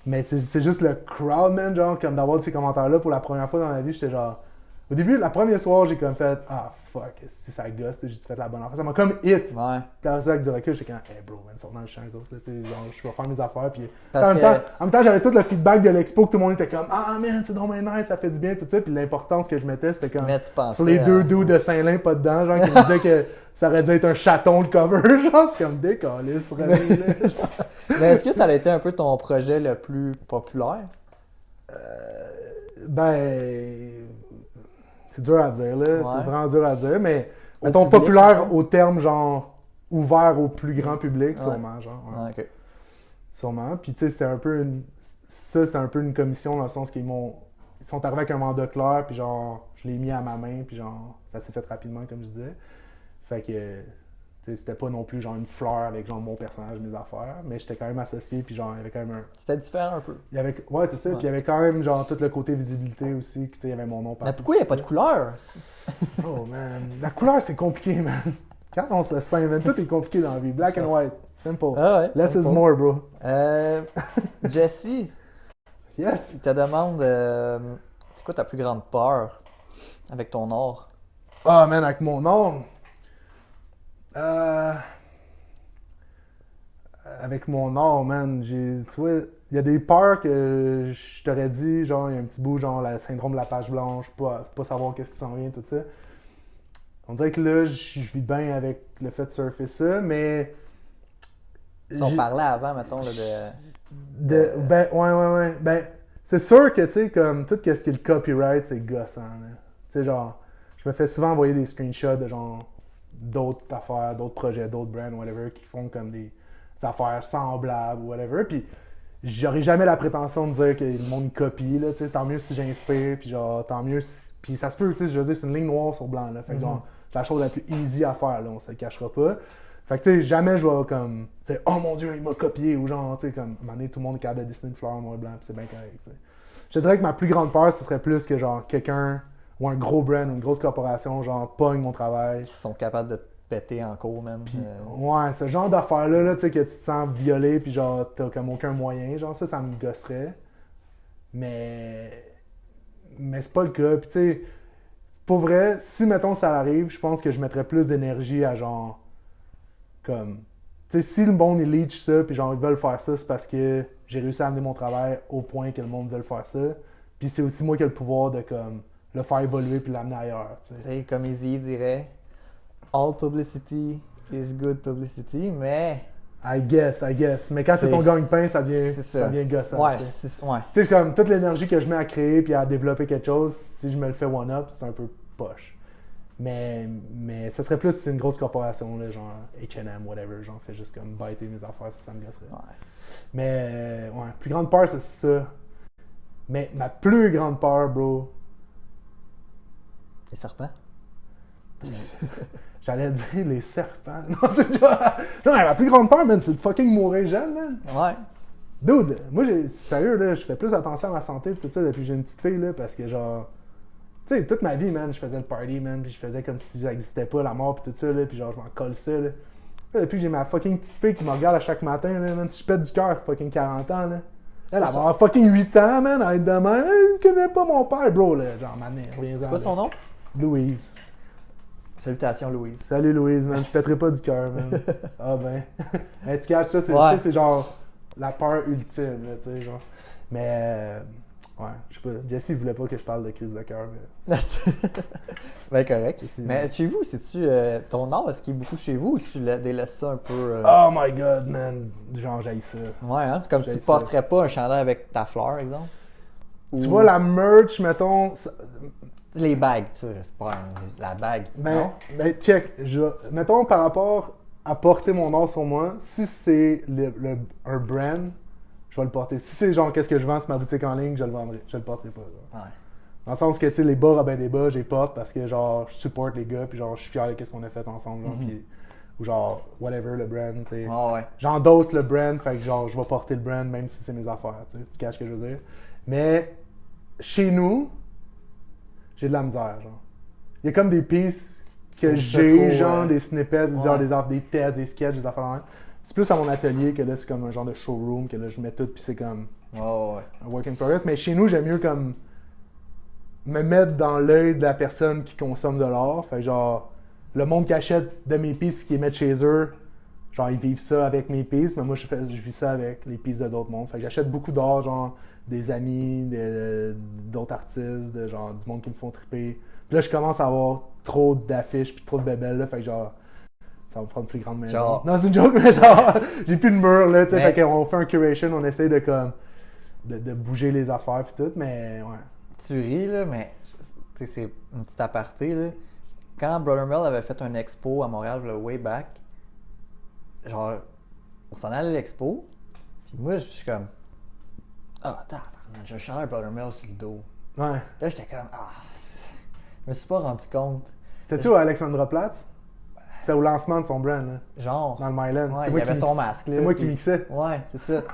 Mais c'est juste le crowd, man, genre, comme d'avoir ces commentaires-là pour la première fois dans ma vie, j'étais genre. Au début, la première soir, j'ai comme fait, ah fuck, si ça gosse, j'ai fait la bonne affaire. Ça m'a comme hit. Ouais. Puis après ça, avec du recul, j'étais comme, hey bro, man, sort dans le champ, les autres, là, tu sais, genre, je vais faire mes affaires. Puis en même temps, j'avais tout le feedback de l'expo, que tout le monde était comme, ah man, c'est donc nice, ça fait du bien, tout ça. Puis l'importance que je mettais, c'était comme, sur les deux dudes de Saint-Lin, pas dedans, genre, qui me disaient que ça aurait dû être un chaton le cover, genre, c'est comme décalisse, Mais est-ce que ça a été un peu ton projet le plus populaire? C'est dur à dire, là. Ouais. C'est vraiment dur à dire, mais Au mettons public, populaire au terme, genre, ouvert au plus grand public, sûrement, genre. Ouais. Ah, ok. Sûrement. Puis, tu sais, c'était un peu une commission dans le sens qu'ils sont arrivés avec un mandat clair, puis genre, je l'ai mis à ma main, puis genre, ça s'est fait rapidement, comme je disais. Fait que, tu sais, c'était pas non plus genre une fleur avec genre mon personnage, mes affaires, mais j'étais quand même associé, puis genre, il y avait quand même un. C'était différent un peu. Ouais, c'est ça. Ouais. Puis il y avait quand même genre tout le côté visibilité aussi, tu sais, il y avait mon nom partout. Mais pourquoi il n'y a pas de couleur? Oh man, la couleur c'est compliqué, man. Quand on se sent, man, tout est compliqué dans la vie. Black and white, simple. Ah ouais. Less simple. is more, bro. Jesse, Yes. il te demande c'est quoi ta plus grande peur avec ton art? Ah man, avec mon nom. Avec mon nom, man, tu vois, il y a des peurs que je t'aurais dit, genre, il y a un petit bout, genre, le syndrome de la page blanche, pas savoir qu'est-ce qui s'en vient, tout ça. On dirait que là, je vis bien avec le fait de surfer ça, mais. On parlait avant, mettons, là, Ben, ouais. Ben, c'est sûr que, tu sais, comme tout ce qui est le copyright, c'est gossant, là. Tu sais, genre, je me fais souvent envoyer des screenshots de, genre, d'autres affaires, d'autres projets, d'autres brands, whatever, qui font comme des affaires semblables ou whatever. Puis j'aurais jamais la prétention de dire que le monde copie, là, tu sais, tant mieux si j'inspire, puis genre, tant mieux si... Puis ça se peut, tu sais, je veux dire, c'est une ligne noire sur blanc, là. Fait que genre, c'est la chose la plus easy à faire, là, on se le cachera pas. Fait que, tu sais, jamais je vais comme, tu sais, oh mon Dieu, il m'a copié, ou genre, tu sais, comme, à un moment donné, tout le monde est capable de dessiner une fleur en noir et blanc, puis c'est bien correct, tu sais. Je te dirais que ma plus grande peur, ce serait plus que, genre, quelqu'un, ou un gros brand, ou une grosse corporation, genre, pogne mon travail. Ils sont capables de te péter en cours, man. Puis, ouais, ce genre d'affaires-là, là, tu sais, que tu te sens violé, puis genre, t'as comme aucun moyen, genre, ça me gosserait. Mais c'est pas le cas. Puis, tu sais, pour vrai, si, mettons, ça arrive, je pense que je mettrais plus d'énergie à, genre, comme... Tu sais, si le monde, il leech ça, puis genre, ils veulent faire ça, c'est parce que j'ai réussi à amener mon travail au point que le monde veut faire ça. Puis c'est aussi moi qui ai le pouvoir de, comme, le faire évoluer puis l'amener ailleurs, tu sais. Tu sais, comme Izzy dirait, all publicity is good publicity, mais I guess. Mais quand c'est C'est- ton gagne-pain, ça c'est ça. devient gossant. Ouais, tu sais. ouais. Tu sais, comme toute l'énergie que je mets à créer puis à développer quelque chose, si je me le fais one-up, c'est un peu poche. Mais ça serait plus si c'est une grosse corporation, là, genre H&M, whatever, genre fait juste comme biter mes affaires, ça me gosserait. Ouais. Mais ouais, plus grande peur, c'est ça. Mais ma plus grande peur, bro, Les serpents. j'allais dire les serpents. Non, c'est genre... Non, mais ma plus grande peur, man, c'est de fucking mourir jeune, man. Ouais. Dude, moi, sérieux, là, je fais plus attention à ma santé et tout ça depuis que j'ai une petite fille, là, parce que genre... Tu sais, toute ma vie, man, je faisais le party, man, puis je faisais comme si ça n'existait pas, la mort, puis tout ça, là, puis genre, je m'en colle ça, là. Là, depuis que j'ai ma fucking petite fille qui me regarde à chaque matin, là, man, si je pète du cœur, fucking 40 ans, là. Elle va avoir fucking 8 ans, man, à être de même. Elle connaît pas mon père, bro, là. Genre, mané, reviens-en. C'est quoi son nom? Louise. Salutations, Louise. Salut, Louise, man, je pèterai pas du cœur, man. Ah ben. Mais tu caches ça, Ouais. ça, c'est genre la peur ultime, là, tu sais, genre. Mais, ouais, je sais pas. Jesse, il voulait pas que je parle de crise de cœur, mais... Ben correct. Je sais. Mais chez vous, c'est-tu ton art, est-ce qu'il est beaucoup chez vous ou tu délaisses ça un peu? Oh my god, man. Genre, j'haïs ça. Ouais, hein? Comme tu J'haïs porterais pas un chandail avec ta fleur, exemple? Tu Ou vois, la merch, mettons... les bagues, ça, j'espère. La bague. Mais check, mettons par rapport à porter mon art sur moi, si c'est un brand, je vais le porter. Si c'est genre qu'est-ce que je vends sur ma boutique en ligne, je le vendrai. Je le porterai pas. Genre. Ouais. Dans le sens que, tu sais, les bas, Robin des bas, je les porte parce que, genre, je supporte les gars, puis genre, je suis fier de qu'est-ce qu'on a fait ensemble, genre, puis, ou genre, whatever, le brand, tu sais. Ah ouais. J'endosse le brand, fait que, genre, je vais porter le brand même si c'est mes affaires, tu caches ce que je veux dire. Mais, chez nous, j'ai de la misère, genre. Il y a comme des pistes que trouves ça j'ai, trop, genre, des snippets, genre, ouais. des tests, des sketchs, des affaires de même. C'est plus à mon atelier que là, c'est comme un genre de showroom, que là, je mets tout, puis c'est comme Oh, ouais. un work in progress. Mais chez nous, j'aime mieux comme me mettre dans l'œil de la personne qui consomme de l'art. Fait que genre, le monde qui achète de mes pistes et qui les met chez eux, genre, ils vivent ça avec mes pistes, mais moi, je vis ça avec les pistes de d'autres mondes. Fait que j'achète beaucoup d'art, genre, des amis, d'autres artistes, genre, du monde qui me font triper. Puis là, je commence à avoir trop d'affiches puis trop de bébelles, là. Fait que genre, ça va me prendre une plus grande maison. Genre. Non, c'est une joke, mais genre, j'ai plus de mur, là, tu sais. Mais- Fait qu'on fait un curation, on essaye de comme, de bouger les affaires puis tout, mais ouais. Tu ris, là, mais tu sais, c'est une petite aparté, là. Quand Brother Mel avait fait un expo à Montréal, le way back, genre, on s'en allait à l'expo, puis moi, je suis comme, ah, tabarnak, j'ai un chandail Brother Mel sur le dos. Ouais. Là, j'étais comme, je me suis pas rendu compte. C'était-tu au Alexandra Platz? C'était au lancement de son brand, là, Genre, dans le Myland. ouais, C'est il moi y qui avait son mix- masque, là. C'est moi qui puis- mixais. Ouais, c'est ça. Tu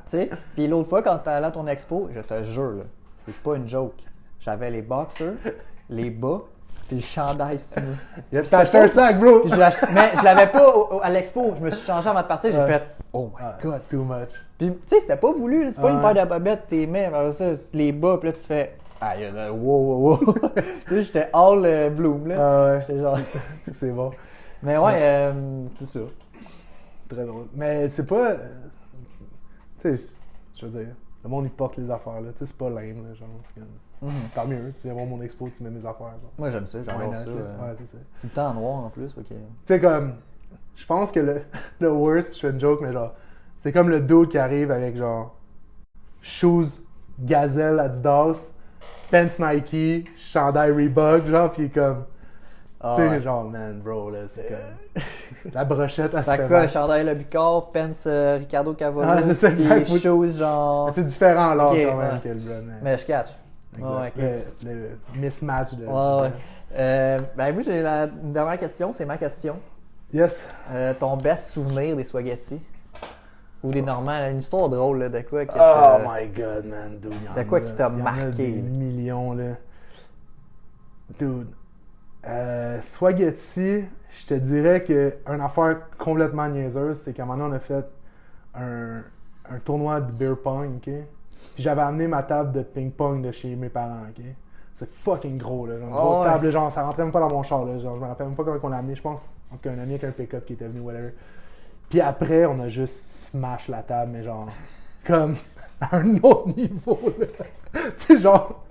sais, puis l'autre fois, quand t'es allé à ton expo, je te jure, là, c'est pas une joke. J'avais les boxers, les bas, puis le chandail sur moi. T'as acheté un sac, bro! Puis mais je l'avais pas à l'expo. Je me suis changé avant de partir. J'ai Ouais. fait oh my Ah, god. too much. Puis tu sais, c'était pas voulu. là. C'est pas une Ouais. paire de bobettes, t'es mets. Après ça, les bas, puis là, tu fais aïe, wow. Tu sais, j'étais all bloom, là. Ah ouais. J'étais genre. C'est bon. Mais ouais, c'est ça. Très drôle. Mais c'est pas. Tu sais, je veux dire, le monde il porte les affaires, là. Tu sais, c'est pas lame, là. Genre, c'est comme. Tant mieux, tu viens voir mon expo, tu mets mes affaires. Genre. Moi, j'aime ça. J'adore Why ça. not, là? Ouais, c'est ça. Tout le temps en noir en plus. Ok. Tu sais, comme. Je pense que le worst, puis je fais une joke, mais genre. C'est comme le dude qui arrive avec genre. Shoes Gazelle Adidas, pants Nike, chandail Reebok, genre, pis comme. Ah, tu sais, ouais. genre, man, bro, là, c'est comme. La brochette, elle se Fait fait quoi, mal. chandail Le Bicor, pants Ricardo Cavallo, Ah, c'est ça, puis exact. choses genre. C'est différent alors Ok, quand même ouais. que le brand. Mais je catch. Exact. Ouais, ok. Le mismatch de. Ouais. Ben moi, j'ai une dernière question. C'est ma question. Yes. Ton best souvenir des spaghettis? Ou des Normands, une histoire drôle là, de quoi que Oh my god, man, dude. y en De quoi a- qui t'a y en a marqué, Des là? millions, là. Dude. Spaghetti, je te dirais qu'une affaire complètement niaiseuse, c'est qu'à un moment donné, on a fait un tournoi de beer pong, ok? Puis j'avais amené ma table de ping-pong de chez mes parents, ok? C'est fucking gros, là. Genre, une Oh, grosse ouais. table, là, genre, ça rentrait même pas dans mon char, là. Genre, je me rappelle même pas comment on l'a amené, je pense. En tout cas, un ami avec un pick-up qui était venu, whatever. Puis après, on a juste smash la table, mais genre, comme à un autre niveau, là. Tu sais, genre,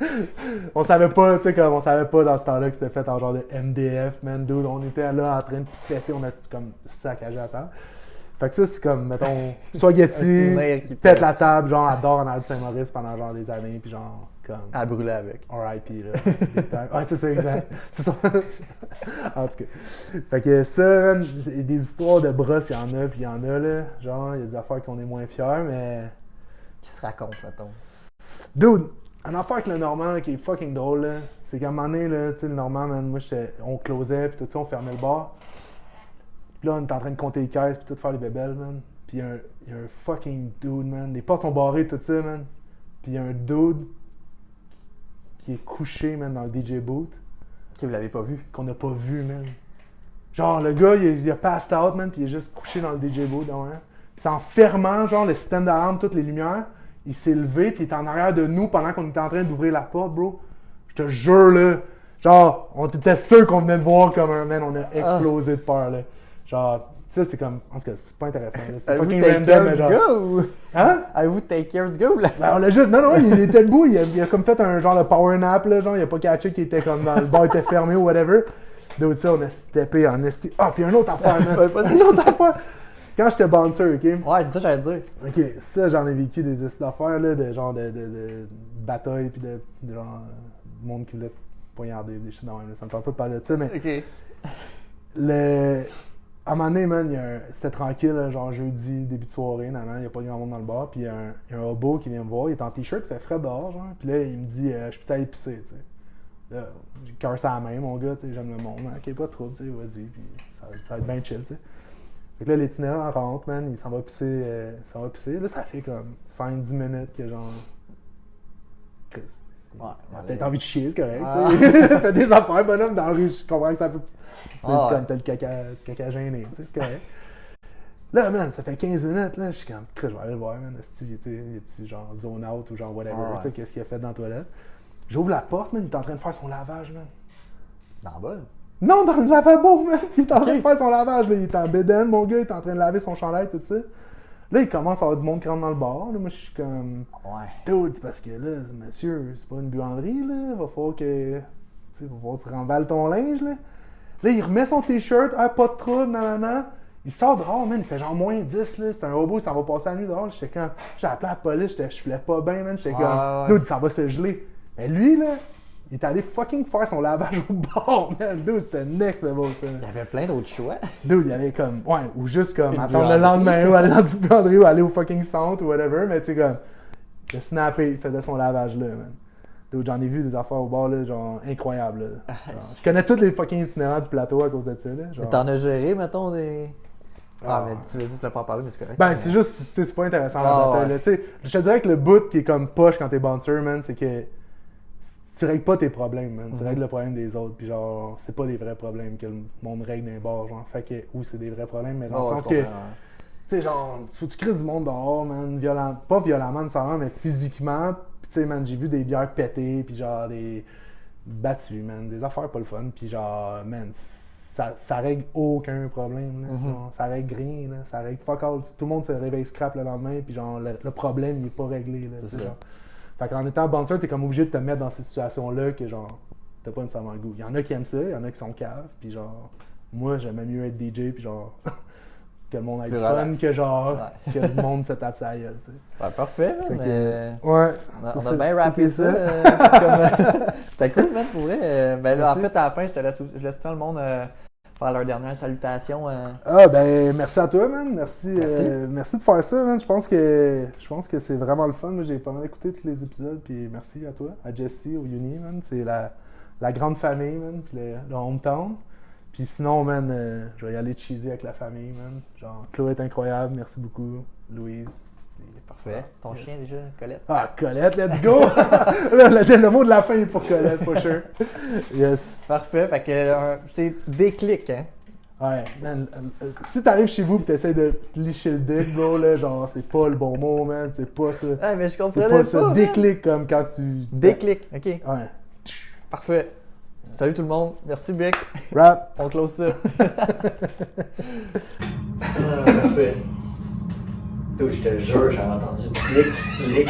on savait pas, tu sais, comme, on savait pas dans ce temps-là que c'était fait en genre de MDF, man, dude. On était là en train de péter, on a comme saccagé la table. Fait que ça, c'est comme, mettons, Un spaghetti, souvenir qui pète te- la table, genre, adore en Alde Saint-Maurice pendant genre des années, puis genre, comme, À brûler avec. RIP, là. Big time. Ouais, c'est ça, exact. C'est ça. En tout cas. Fait que ça, man, des histoires de brosses, il y en a, puis il y en a, là. Genre, il y a des affaires qu'on est moins fiers, mais. Qui se raconte, mettons. Dude, une affaire avec le Normand là, qui est fucking drôle, là, c'est qu'à un moment donné, là, tu sais, le Normand, man, moi, on closait, puis tout ça, on fermait le bar. Puis là, on était en train de compter les caisses, puis tout faire les bébelles, man. Puis il y a un fucking dude, man. Les portes sont barrées, tout ça, man. Puis il y a un dude qui est couché, man, dans le DJ booth, Que vous l'avez pas vu. qu'on n'a pas vu, man. Genre, le gars, il a passed out, man, puis il est juste couché dans le DJ booth, derrière. Puis c'est en fermant, genre, le système d'alarme, toutes les lumières, il s'est levé, puis il est en arrière de nous pendant qu'on était en train d'ouvrir la porte, bro. Je te jure, là. Genre, on était sûr qu'on venait de voir comme un man, on a explosé de peur, là. Genre, ça, c'est comme. En tout cas, c'est pas intéressant, là. C'est Avez-vous fucking take random, care mais du genre. gars ou. Hein? Avez-vous take care du gars ou la. Ben, on l'a juste. Non, il était debout, il a comme fait un genre de power nap, là. Genre, il a pas catché qu'il était comme dans le bar, était fermé ou whatever. D'autres, ça, on a steppé en esti. Ah, puis un autre affaire, Ouais, man. vas-y. Une autre affaire. Quand j'étais bouncer, ok? Ouais, c'est ça que j'allais dire. Ok, ça, j'en ai vécu des affaires, là, de genre de bataille, puis de genre. Monde qui voulait poignarder, des shit dans même. Ça me parle pas de parler de ça, mais. Ok. À un moment donné, man, c'était tranquille, là, genre jeudi, début de soirée, il n'y a pas grand monde dans le bar, puis il y a un hobo qui vient me voir, il est en t-shirt, il fait frais dehors, genre, puis là, il me dit, je peux aller pisser, tu sais. Là, j'ai le cœur sur la main, mon gars, tu sais, j'aime le monde, ok, pas de trouble, tu sais, vas-y, puis ça va être bien chill, tu sais. Fait que là, l'itinérant rentre, man, il s'en va pisser, là, ça fait comme 5-10 minutes que genre. Chris, Ouais, il a peut-être envie de chier, c'est correct, Ah. tu sais. Fait des affaires, bonhomme, dans la rue, je comprends que ça peut. C'est Ah, comme ouais. t'as le caca gêné, tu sais, c'est correct. Là, man, ça fait 15 minutes, là, je suis comme, je vais aller le voir, man, il est genre zone out ou genre whatever, Ah, ouais. tu sais, qu'est-ce qu'il a fait dans la toilette. J'ouvre la porte, man, il est en train de faire son lavage, man. Dans le bol. Non, dans le lavabo, man, il est en train de faire son lavage, là, il est en bédaine, mon gars, il est en train de laver son chandail, tout ça. Là, il commence à avoir du monde qui rentre dans le bar, là, moi, je suis comme, Ouais. dude, c'est parce que là, monsieur, c'est pas une buanderie, là, va falloir que, tu sais, va falloir que tu remballes ton linge, là. Là, il remet son t-shirt, ah, pas de trouble, nanana. Il sort dehors, man, il fait genre moins 10, là. C'est un robot, il s'en va passer la nuit dehors. J'étais comme, j'ai appelé la police, je filais pas bien, man. J'étais comme, ouais. dude, ça va se geler. Mais lui, là, il est allé fucking faire son lavage au bar, man. Dude, c'était next level, ça. Il y avait plein d'autres choix. Dude, il y avait comme, ouais, ou juste comme, Une attendre le buanderie. lendemain, ou aller dans une buanderie, ou aller au fucking centre, ou whatever. Mais tu sais, comme, il a snappé, il faisait son lavage là, man. Dude, j'en ai vu des affaires au bar, là, genre, incroyables, là. Genre, je connais tous les fucking itinérants du plateau à cause de ça, là. Genre. T'en as géré, mettons, des. Ah, Ah. mais tu l'as dit, tu l'as pas parlé, mais c'est correct. Ben, c'est juste, c'est pas intéressant la Ah, bataille, ouais. là. Tu sais, je te dirais que le bout qui est comme poche quand t'es bouncer, man, c'est que tu règles pas tes problèmes, man. Tu règles le problème des autres, puis genre, c'est pas des vrais problèmes que le monde règle dans les bars, genre. Fait que, oui, c'est des vrais problèmes, mais dans Oh, le je sens que, comprends, ouais. tu sais, genre, faut que tu crises du monde dehors, man, pas violemment nécessairement, mais physiquement. Puis, tu sais, man, j'ai vu des bières péter, puis genre, des battues, man, des affaires pas le fun, puis genre, man, ça règle aucun problème, là. Genre, ça règle rien, là. Ça règle fuck all. Tout le monde se réveille scrap le lendemain, puis genre, le problème, il est pas réglé, là. C'est tu sais, ça. genre. Fait qu'en étant bouncer, t'es comme obligé de te mettre dans ces situations-là que genre, t'as pas nécessairement le goût. Il y en a qui aiment ça, il y en a qui sont caves, puis genre, moi, j'aimais mieux être DJ, puis genre, que le monde ait du Plus fun, relax. que genre, Ouais. que le monde se tape sa gueule, tu sais. Ouais, parfait, man. Fait que, ouais. On a c'est- bien c'est rappé que ça. C'était cool, man, pour vrai. Ben, là, en Merci. fait, à la fin, je laisse tout le monde faire leur dernière salutation. Ah, ben, merci à toi, man. Merci, Merci. merci de faire ça, man. Je pense que c'est vraiment le fun. Moi, j'ai pas mal écouté tous les épisodes, puis merci à toi, à Jesse, au Uni, man. C'est la grande famille, man, puis le hometown. Puis sinon, man, je vais y aller cheesy avec la famille, man. Genre, Chloé est incroyable, merci beaucoup. Louise. C'est parfait. Ton chien, déjà, Colette. Ah, Colette, let's go! le mot de la fin est pour Colette, for sure. Yes. Parfait. Fait que c'est déclic, hein. Ouais, man, si t'arrives chez vous et t'essaies de te licher le dick, bro, là, genre, c'est pas le bon mot, man, c'est pas ça. Ah, mais je C'est comprenais pas pas. ça, man. déclic comme quand tu... Déclic, ok. Ouais. Parfait. Salut tout le monde. Merci, Bic. Rap. On close ça. Parfait. Dude, je te jure, j'avais entendu clic, clic,